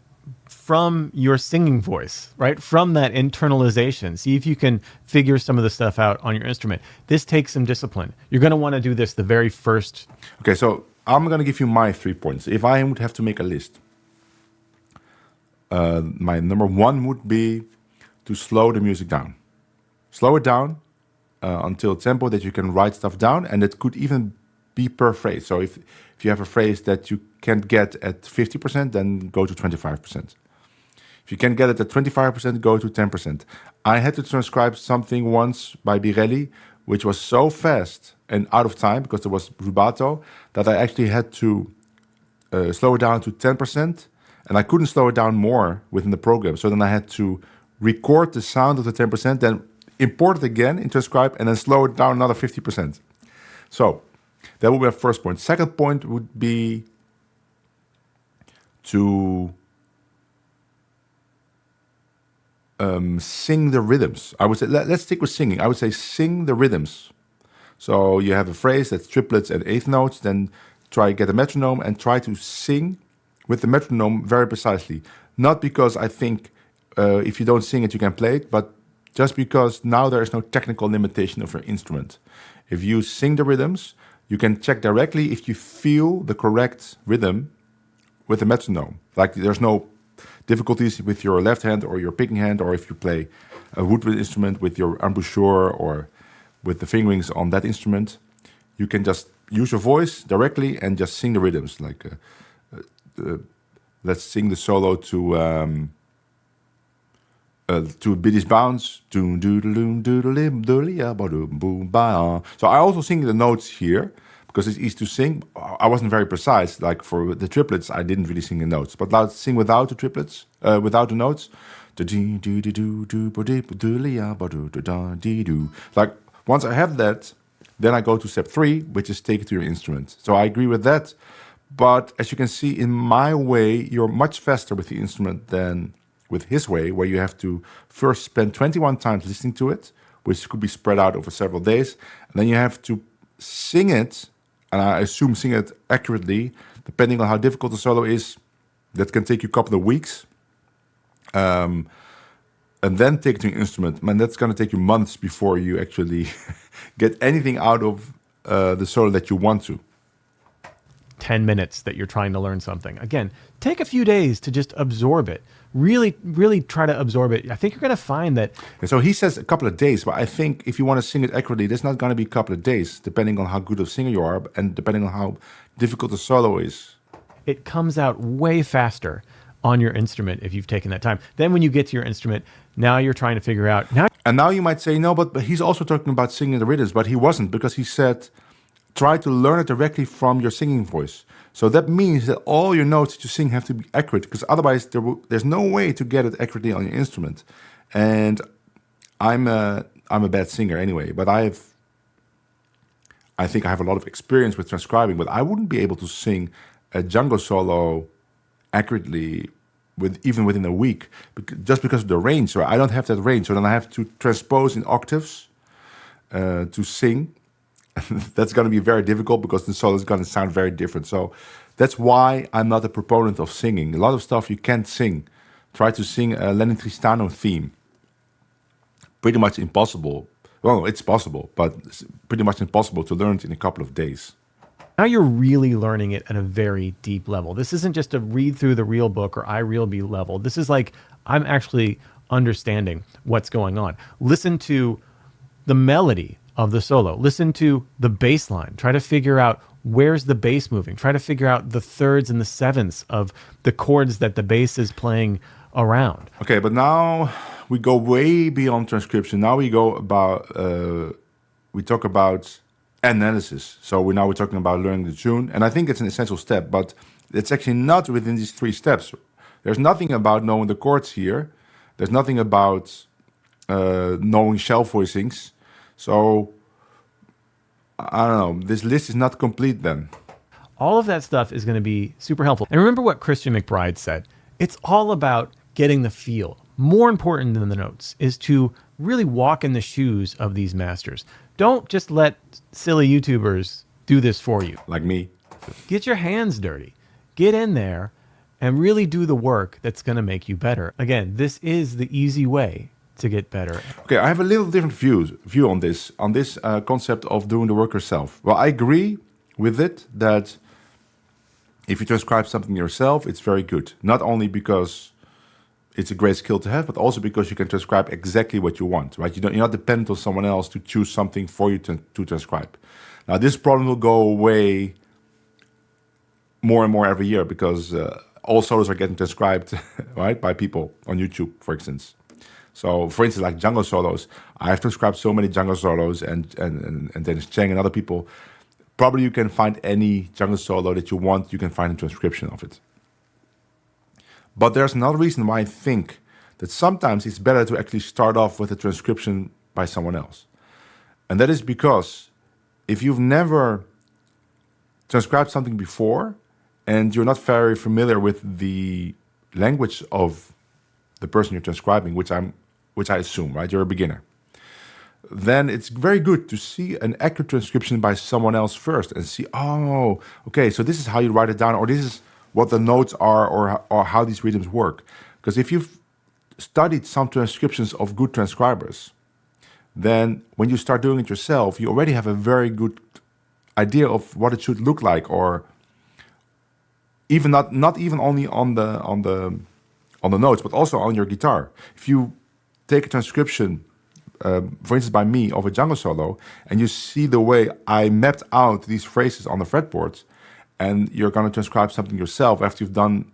from your singing voice, right? From that internalization. See if you can figure some of the stuff out on your instrument. This takes some discipline. You're going to want to do this the very first. Okay, so I'm going to give you my 3 points. If I would have to make a list, my number 1 would be to slow the music down. Slow it down until a tempo that you can write stuff down, and it could even be per phrase. So if you have a phrase that you can't get at 50%, then go to 25%. If you can't get it at 25%, go to 10%. I had to transcribe something once by Birelli, which was so fast and out of time because there was rubato, that I actually had to slow it down to 10%, and I couldn't slow it down more within the program. So then I had to record the sound of the 10%, then import it again in transcribe, and then slow it down another 50%. So that would be my first point. Second point would be to sing the rhythms. I would say, let's stick with singing. I would say sing the rhythms. So you have a phrase that's triplets and eighth notes, then try get a metronome and try to sing with the metronome very precisely. Not because I think if you don't sing it, you can play it, but just because now there is no technical limitation of your instrument. If you sing the rhythms, you can check directly if you feel the correct rhythm with the metronome. Like there's no difficulties with your left hand or your picking hand, or if you play a woodwind instrument with your embouchure or with the fingerings on that instrument, you can just use your voice directly and just sing the rhythms. Like let's sing the solo to Biddy's Bounce. So I also sing the notes here because it's easy to sing. I wasn't very precise. Like for the triplets, I didn't really sing the notes. But let's sing without the triplets, without the notes. Like once I have that, then I go to step 3, which is take it to your instrument. So I agree with that. But as you can see, in my way, you're much faster with the instrument than with his way, where you have to first spend 21 times listening to it, which could be spread out over several days. And then you have to sing it, and I assume sing it accurately, depending on how difficult the solo is. That can take you a couple of weeks. And then take it to an instrument. Man, that's going to take you months before you actually get anything out of the solo that you want to. 10 minutes that you're trying to learn something. Again, take a few days to just absorb it. Really, really try to absorb it. I think you're going to find that... And so he says a couple of days, but I think if you want to sing it accurately, there's not going to be a couple of days, depending on how good of a singer you are and depending on how difficult the solo is. It comes out way faster on your instrument if you've taken that time. Then when you get to your instrument, now you're trying to figure out... And now you might say, no, but he's also talking about singing the rhythms, but he wasn't, because he said try to learn it directly from your singing voice. So that means that all your notes that you sing have to be accurate, because otherwise there's no way to get it accurately on your instrument. And I'm a bad singer anyway, but I think I have a lot of experience with transcribing, but I wouldn't be able to sing a Django solo accurately even within a week, just because of the range. So I don't have that range, so then I have to transpose in octaves to sing. That's going to be very difficult because the solo is going to sound very different. So that's why I'm not a proponent of singing. A lot of stuff you can't sing. Try to sing a Lenny Tristano theme. Pretty much impossible. Well, it's possible, but it's pretty much impossible to learn it in a couple of days. Now you're really learning it at a very deep level. This isn't just a read through the real book or I real be level. This is like, I'm actually understanding what's going on. Listen to the melody of the solo. Listen to the bass line. Try to figure out where's the bass moving. Try to figure out the thirds and the sevenths of the chords that the bass is playing around. Okay, but now we go way beyond transcription. Now we go about, we talk about analysis. So we're talking about learning the tune. And I think it's an essential step, but it's actually not within these 3 steps. There's nothing about knowing the chords here. There's nothing about knowing shell voicings. So, I don't know, this list is not complete then. All of that stuff is going to be super helpful. And remember what Christian McBride said. It's all about getting the feel. More important than the notes is to really walk in the shoes of these masters. Don't just let silly YouTubers do this for you. Like me. Get your hands dirty. Get in there and really do the work that's going to make you better. Again, this is the easy way to get better. Okay, I have a little different view on this concept of doing the work yourself. Well, I agree with it that if you transcribe something yourself, it's very good. Not only because it's a great skill to have, but also because you can transcribe exactly what you want, right? You're not dependent on someone else to choose something for you to transcribe. Now, this problem will go away more and more every year because all solos are getting transcribed, right, by people on YouTube, for instance. So, for instance, like Django solos, I have transcribed so many Django solos and Dennis Cheng and other people. Probably you can find any Django solo that you want, you can find a transcription of it. But there's another reason why I think that sometimes it's better to actually start off with a transcription by someone else. And that is because if you've never transcribed something before and you're not very familiar with the language of the person you're transcribing, which I assume, right? You're a beginner. Then it's very good to see an accurate transcription by someone else first and see, oh, okay, so this is how you write it down, or this is what the notes are, or how these rhythms work. Because if you've studied some transcriptions of good transcribers, then when you start doing it yourself, you already have a very good idea of what it should look like, or even not even only on the notes, but also on your guitar. If you take a transcription, for instance, by me of a Django solo, and you see the way I mapped out these phrases on the fretboards, and you're going to transcribe something yourself after you've done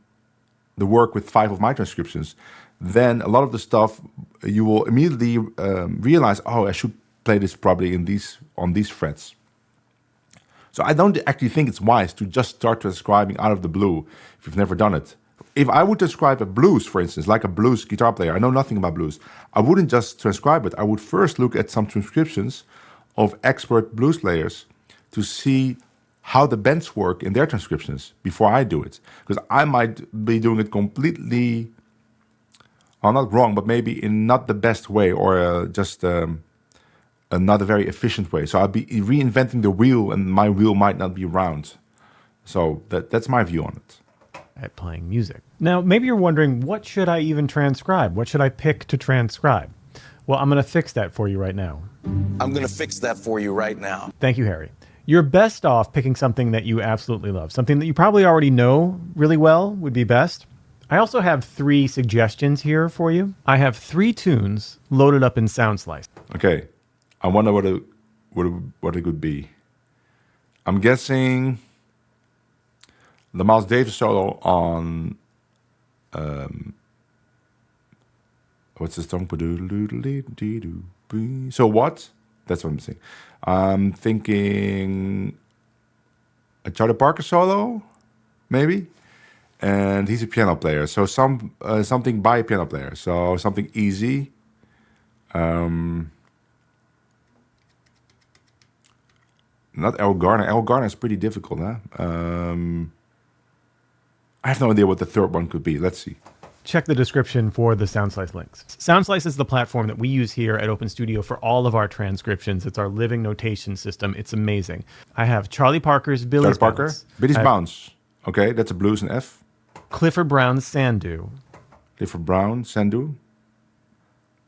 the work with 5 of my transcriptions, then a lot of the stuff you will immediately realize, oh, I should play this probably on these frets. So I don't actually think it's wise to just start transcribing out of the blue if you've never done it. If I would transcribe a blues, for instance, like a blues guitar player, I know nothing about blues, I wouldn't just transcribe it. I would first look at some transcriptions of expert blues players to see how the bands work in their transcriptions before I do it. Because I might be doing it completely, well, not wrong, but maybe in not the best way, or just not a very efficient way. So I'll be reinventing the wheel, and my wheel might not be round. So that's my view on it. At playing music. Now, maybe you're wondering, what should I even transcribe? What should I pick to transcribe? Well, I'm going to fix that for you right now. I'm going to fix that for you right now. Thank you, Harry. You're best off picking something that you absolutely love. Something that you probably already know really well would be best. I also have 3 suggestions here for you. I have 3 tunes loaded up in SoundSlice. Okay. I wonder what it could be. I'm guessing the Miles Davis solo on what's the song? So what? That's what I'm saying. I'm thinking a Charlie Parker solo, maybe. And he's a piano player, so something by a piano player. So something easy. Not El Garner. El Garner is pretty difficult, huh? I have no idea what the third one could be. Let's see. Check the description for the SoundSlice links. SoundSlice is the platform that we use here at Open Studio for all of our transcriptions. It's our living notation system. It's amazing. I have Charlie Parker's Billy's Bounce. Billy's Bounce. Okay, that's a blues in F. Clifford Brown's Sandu. Clifford Brown, Sandu.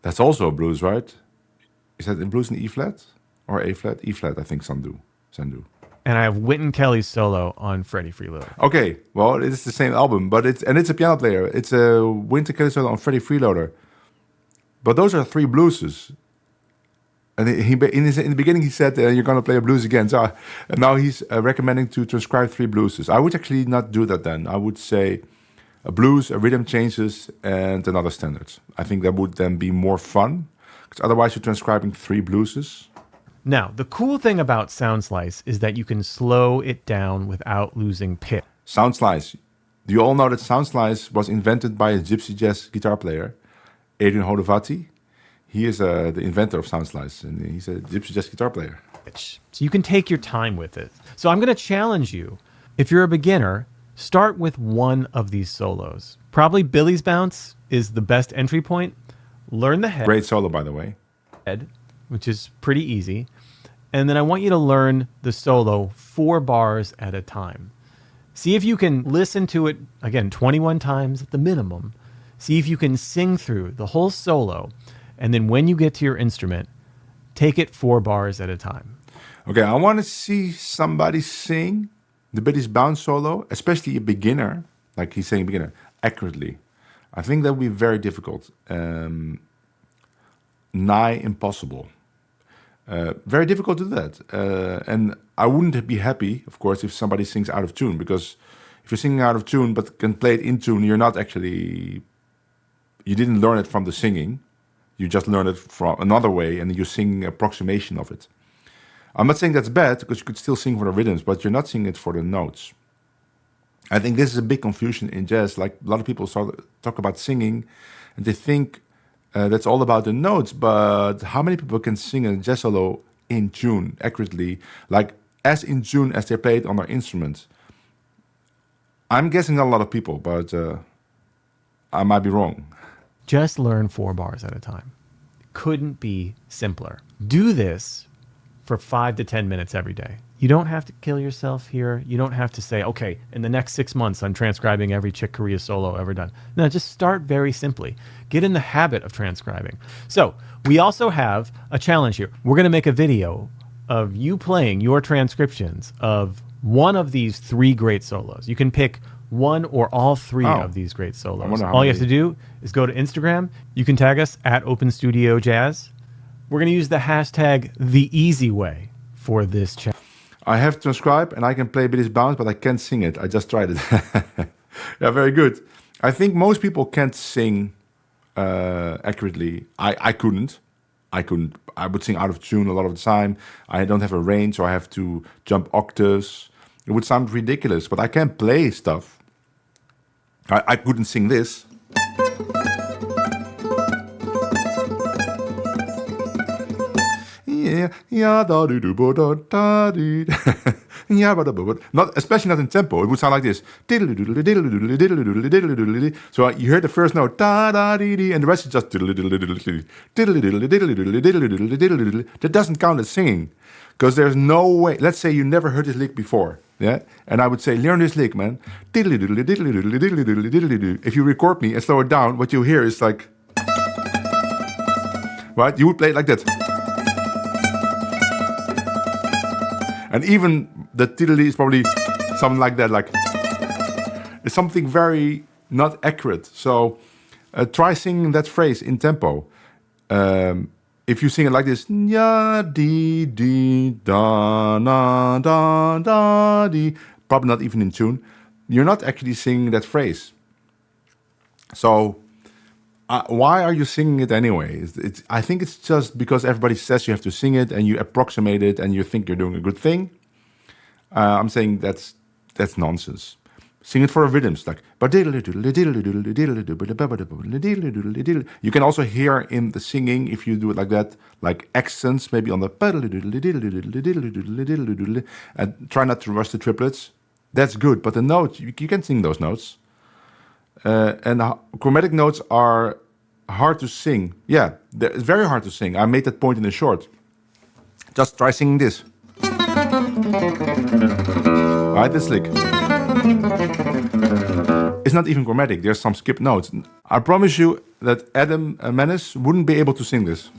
That's also a blues, right? Is that in blues in E flat or A flat? E flat, I think. Sandu. And I have Wynton Kelly's solo on Freddie Freeloader. Okay, well, it's the same album, but it's a piano player. It's a Wynton Kelly solo on Freddie Freeloader. But those are 3 blueses. And in the beginning he said you're going to play a blues again. So now he's recommending to transcribe 3 blueses. I would actually not do that then. I would say a blues, a rhythm changes, and another standard. I think that would then be more fun, because otherwise you're transcribing 3 blueses. Now, the cool thing about SoundSlice is that you can slow it down without losing pitch. SoundSlice. Do you all know that SoundSlice was invented by a gypsy jazz guitar player, Adrian Hodovati? He is the inventor of SoundSlice, and he's a gypsy jazz guitar player. So you can take your time with it. So I'm going to challenge you. If you're a beginner, start with one of these solos. Probably Billy's Bounce is the best entry point. Learn the head. Great solo, by the way. Which is pretty easy. And then I want you to learn the solo 4 bars at a time. See if you can listen to it, again, 21 times at the minimum. See if you can sing through the whole solo. And then when you get to your instrument, take it 4 bars at a time. Okay, I want to see somebody sing the Billy's Bounce solo, especially a beginner, like he's saying beginner, accurately. I think that would be very difficult. Nigh impossible. Very difficult to do that. And I wouldn't be happy, of course, if somebody sings out of tune, because if you're singing out of tune but can play it in tune, you didn't learn it from the singing. You just learned it from another way, and you're singing an approximation of it. I'm not saying that's bad, because you could still sing for the rhythms, but you're not singing it for the notes. I think this is a big confusion in jazz. Like, a lot of people talk about singing, and they think that's all about the notes, but how many people can sing a jazz solo in tune, accurately, like as in tune as they play it on their instrument? I'm guessing not a lot of people, but I might be wrong. Just learn 4 bars at a time. Couldn't be simpler. Do this for 5 to 10 minutes every day. You don't have to kill yourself here. You don't have to say, okay, in the next 6 months, I'm transcribing every Chick Corea solo ever done. No, just start very simply. Get in the habit of transcribing. So we also have a challenge here. We're going to make a video of you playing your transcriptions of one of these 3 great solos. You can pick one or all 3 of these great solos. All you have to do is go to Instagram. You can tag us at OpenStudioJazz. We're going to use the hashtag #TheEasyWay for this challenge. I have transcribed and I can play Billy's Bounce, but I can't sing it. I just tried it. Yeah, very good. I think most people can't sing accurately. I couldn't. I would sing out of tune a lot of the time. I don't have a range, so I have to jump octaves. It would sound ridiculous, but I can play stuff. I couldn't sing this. Not, especially not in tempo. It would sound like this. So you hear the first note, and the rest is just. That doesn't count as singing, because there's no way. Let's say you never heard this lick before, yeah, and I would say, learn this lick, man. If you record me and slow it down, what you hear is like, right? You would play it like that. And even the tiddly is probably something like that, like it's something very not accurate. So try singing that phrase in tempo. If you sing it like this, ya dee dee da na da da dee, probably not even in tune, you're not actually singing that phrase. So why are you singing it anyway? I think it's just because everybody says you have to sing it and you approximate it and you think you're doing a good thing. I'm saying that's nonsense. Sing it for rhythms like. You can also hear in the singing, if you do it like that, like accents maybe on the. And try not to rush the triplets. That's good, but the notes, you can sing those notes. And chromatic notes are hard to sing. Yeah, it's very hard to sing. I made that point in the short. Just try singing this. Right, this lick. It's not even chromatic. There's some skipped notes. I promise you that Adam Menace wouldn't be able to sing this.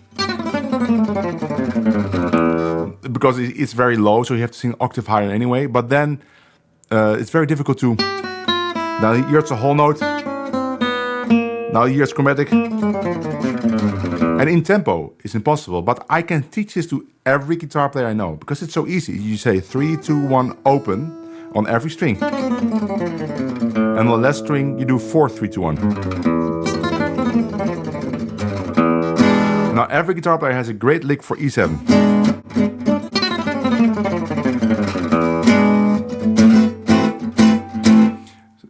Because it's very low, so you have to sing octave higher anyway. But then it's very difficult to... Now here it's a whole note. Now here it's chromatic. And in tempo, it's impossible. But I can teach this to every guitar player I know. Because it's so easy. You say 3, 2, 1, open on every string. And on the last string, you do 4, 3, 2, 1. Now every guitar player has a great lick for E7.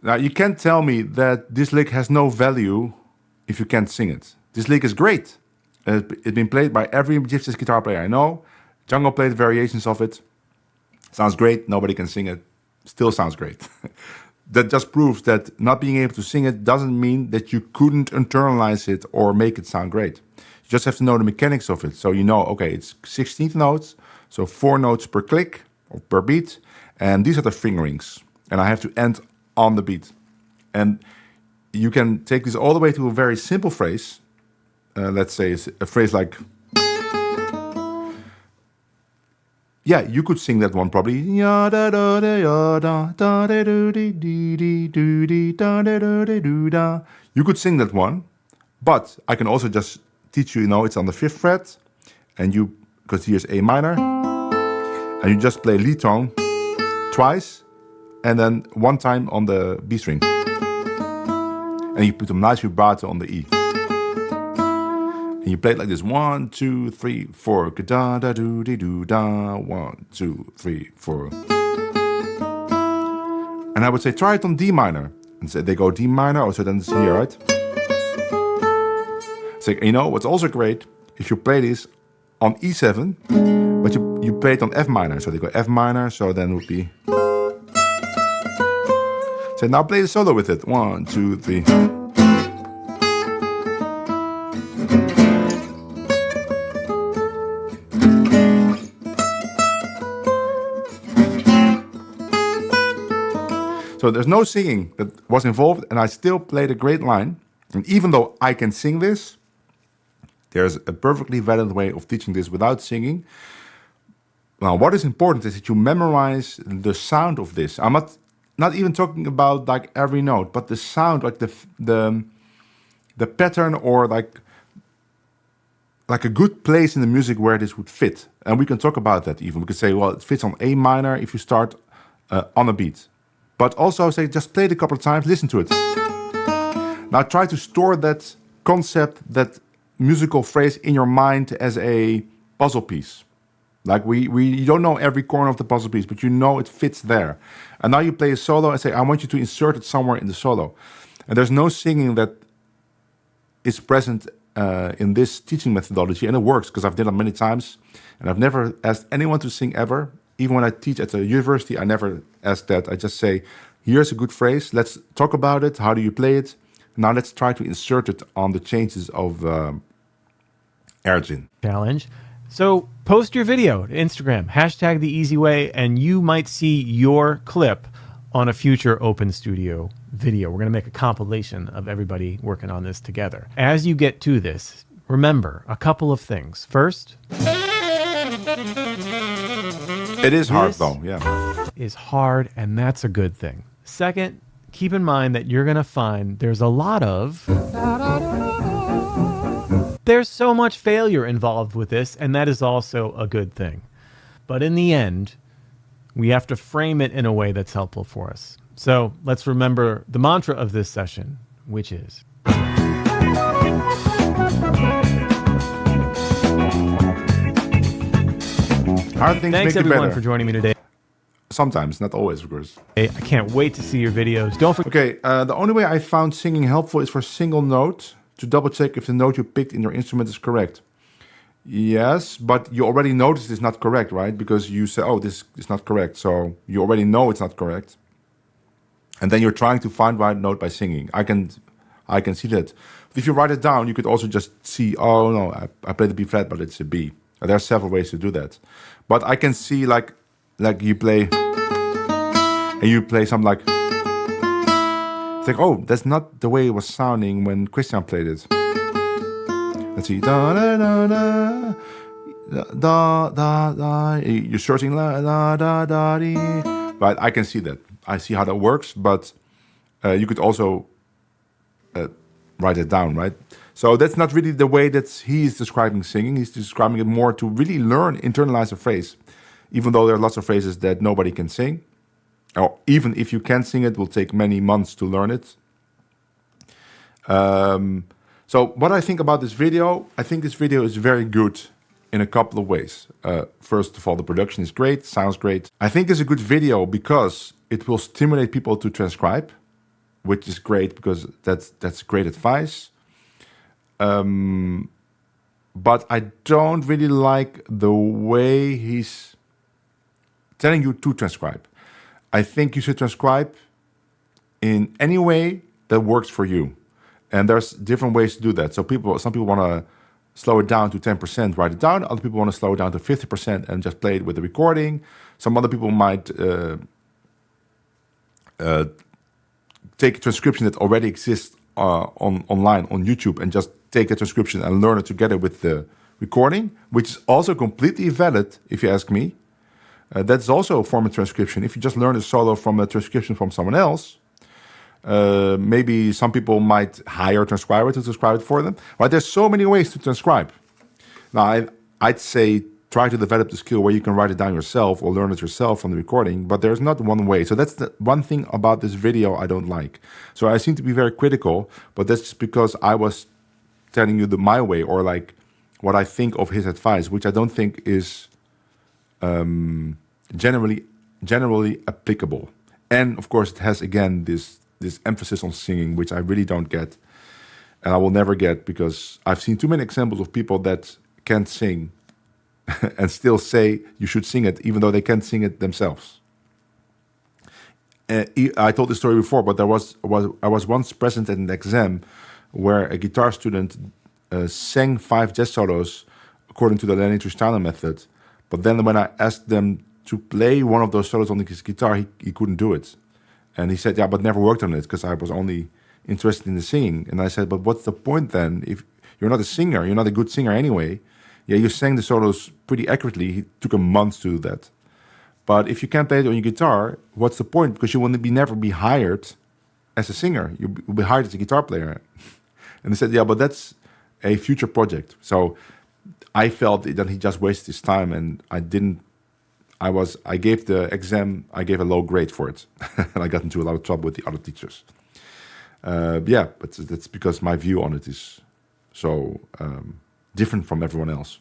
Now, you can't tell me that this lick has no value if you can't sing it. This lick is great. It's been played by every gypsy guitar player I know. Django played variations of it. Sounds great. Nobody can sing it. Still sounds great. That just proves that not being able to sing it doesn't mean that you couldn't internalize it or make it sound great. You just have to know the mechanics of it. So you know, okay, it's 16th notes, so 4 notes per click or per beat. And these are the fingerings. And I have to end on the beat. And you can take this all the way to a very simple phrase. Let's say it's a phrase like... Yeah, you could sing that one probably. You could sing that one. But I can also just teach you, it's on the 5th fret. And because here's A minor. And you just play lead tone twice. And then one time on the B string. And you put a nice vibrato on the E. And you play it like this. 1, 2, 3, 4. Da da do de do da. 1, 2, 3, 4. And I would say, try it on D minor. And say they go D minor. Oh, so then it's here, right? Say, what's also great, if you play this on E7, but you play it on F minor. So they go F minor, so then it would be... So now play the solo with it. 1, 2, 3. So there's no singing that was involved, and I still played a great line. And even though I can sing this, there's a perfectly valid way of teaching this without singing. Now, what is important is that you memorize the sound of this. I'm not even talking about like every note, but the sound, like the pattern, or like a good place in the music where this would fit. And we can talk about that even. We could say, well, it fits on A minor if you start on a beat. But also say, just play it a couple of times, listen to it. Now try to store that concept, that musical phrase in your mind as a puzzle piece. Like you don't know every corner of the puzzle piece, but you know it fits there. And now you play a solo and say, I want you to insert it somewhere in the solo. And there's no singing that is present in this teaching methodology, and it works because I've done it many times, and I've never asked anyone to sing ever. Even when I teach at a university, I never ask that. I just say, here's a good phrase. Let's talk about it. How do you play it? Now let's try to insert it on the changes of Argentine. Challenge. So post your video to Instagram, #TheEasyWay, and you might see your clip on a future Open Studio video. We're going to make a compilation of everybody working on this together. As you get to this, remember a couple of things. First, it is hard though, yeah. Is hard, and that's a good thing. Second, keep in mind that you're going to find there's a lot of... There's so much failure involved with this, and that is also a good thing. But in the end, we have to frame it in a way that's helpful for us. So let's remember the mantra of this session, which is... Hard things Thanks make everyone better. for joining me today. Sometimes, not always, of course. I can't wait to see your videos. Don't forget. Okay, the only way I found singing helpful is for a single note to double check if the note you picked in your instrument is correct. Yes, but you already noticed it's not correct, right? Because you say, oh, this is not correct. So you already know it's not correct. And then you're trying to find the right note by singing. I can see that. But if you write it down, you could also just see, oh, no, I played the B flat, but it's a B. There are several ways to do that. But I can see like you play, and you play something like, it's like, oh, that's not the way it was sounding when Christian played it. Let's see, da da da da da da da. You're searching la da da da dee. Right, I can see that. I see how that works, but you could also write it down, right? So that's not really the way that he's describing singing. He's describing it more to really learn, internalize a phrase. Even though there are lots of phrases that nobody can sing, or even if you can sing it will take many months to learn it. So what I think about this video, I think this video is very good in a couple of ways. First of all, the production is great, sounds great. I think it's a good video because it will stimulate people to transcribe, which is great because that's great advice. But I don't really like the way he's telling you to transcribe. I think you should transcribe in any way that works for you. And there's different ways to do that. So some people want to slow it down to 10%, write it down. Other people want to slow it down to 50% and just play it with the recording. Some other people might take a transcription that already exists online on YouTube and just take a transcription and learn it together with the recording, which is also completely valid, if you ask me. That's also a form of transcription. If you just learn a solo from a transcription from someone else, maybe some people might hire a transcriber to transcribe it for them. Right? There's so many ways to transcribe. Now, I'd say try to develop the skill where you can write it down yourself or learn it yourself from the recording, but there's not one way. So that's the one thing about this video I don't like. So I seem to be very critical, but that's just because I was telling you my way, or like what I think of his advice, which I don't think is generally applicable. And of course, it has again this emphasis on singing, which I really don't get, and I will never get, because I've seen too many examples of people that can't sing and still say you should sing it, even though they can't sing it themselves. I told this story before, but I was once present at an exam where a guitar student sang 5 jazz solos according to the Lenny-Tristano method. But then when I asked them to play one of those solos on his guitar, he couldn't do it. And he said, yeah, but never worked on it because I was only interested in the singing. And I said, but what's the point then? If you're not a singer, you're not a good singer anyway. Yeah, you sang the solos pretty accurately. It took a month to do that. But if you can't play it on your guitar, what's the point? Because you will never be hired as a singer. You'll be hired as a guitar player. And they said, yeah, but that's a future project. So I felt that he just wasted his time, and I gave the exam, I gave a low grade for it. And I got into a lot of trouble with the other teachers. But that's because my view on it is so different from everyone else.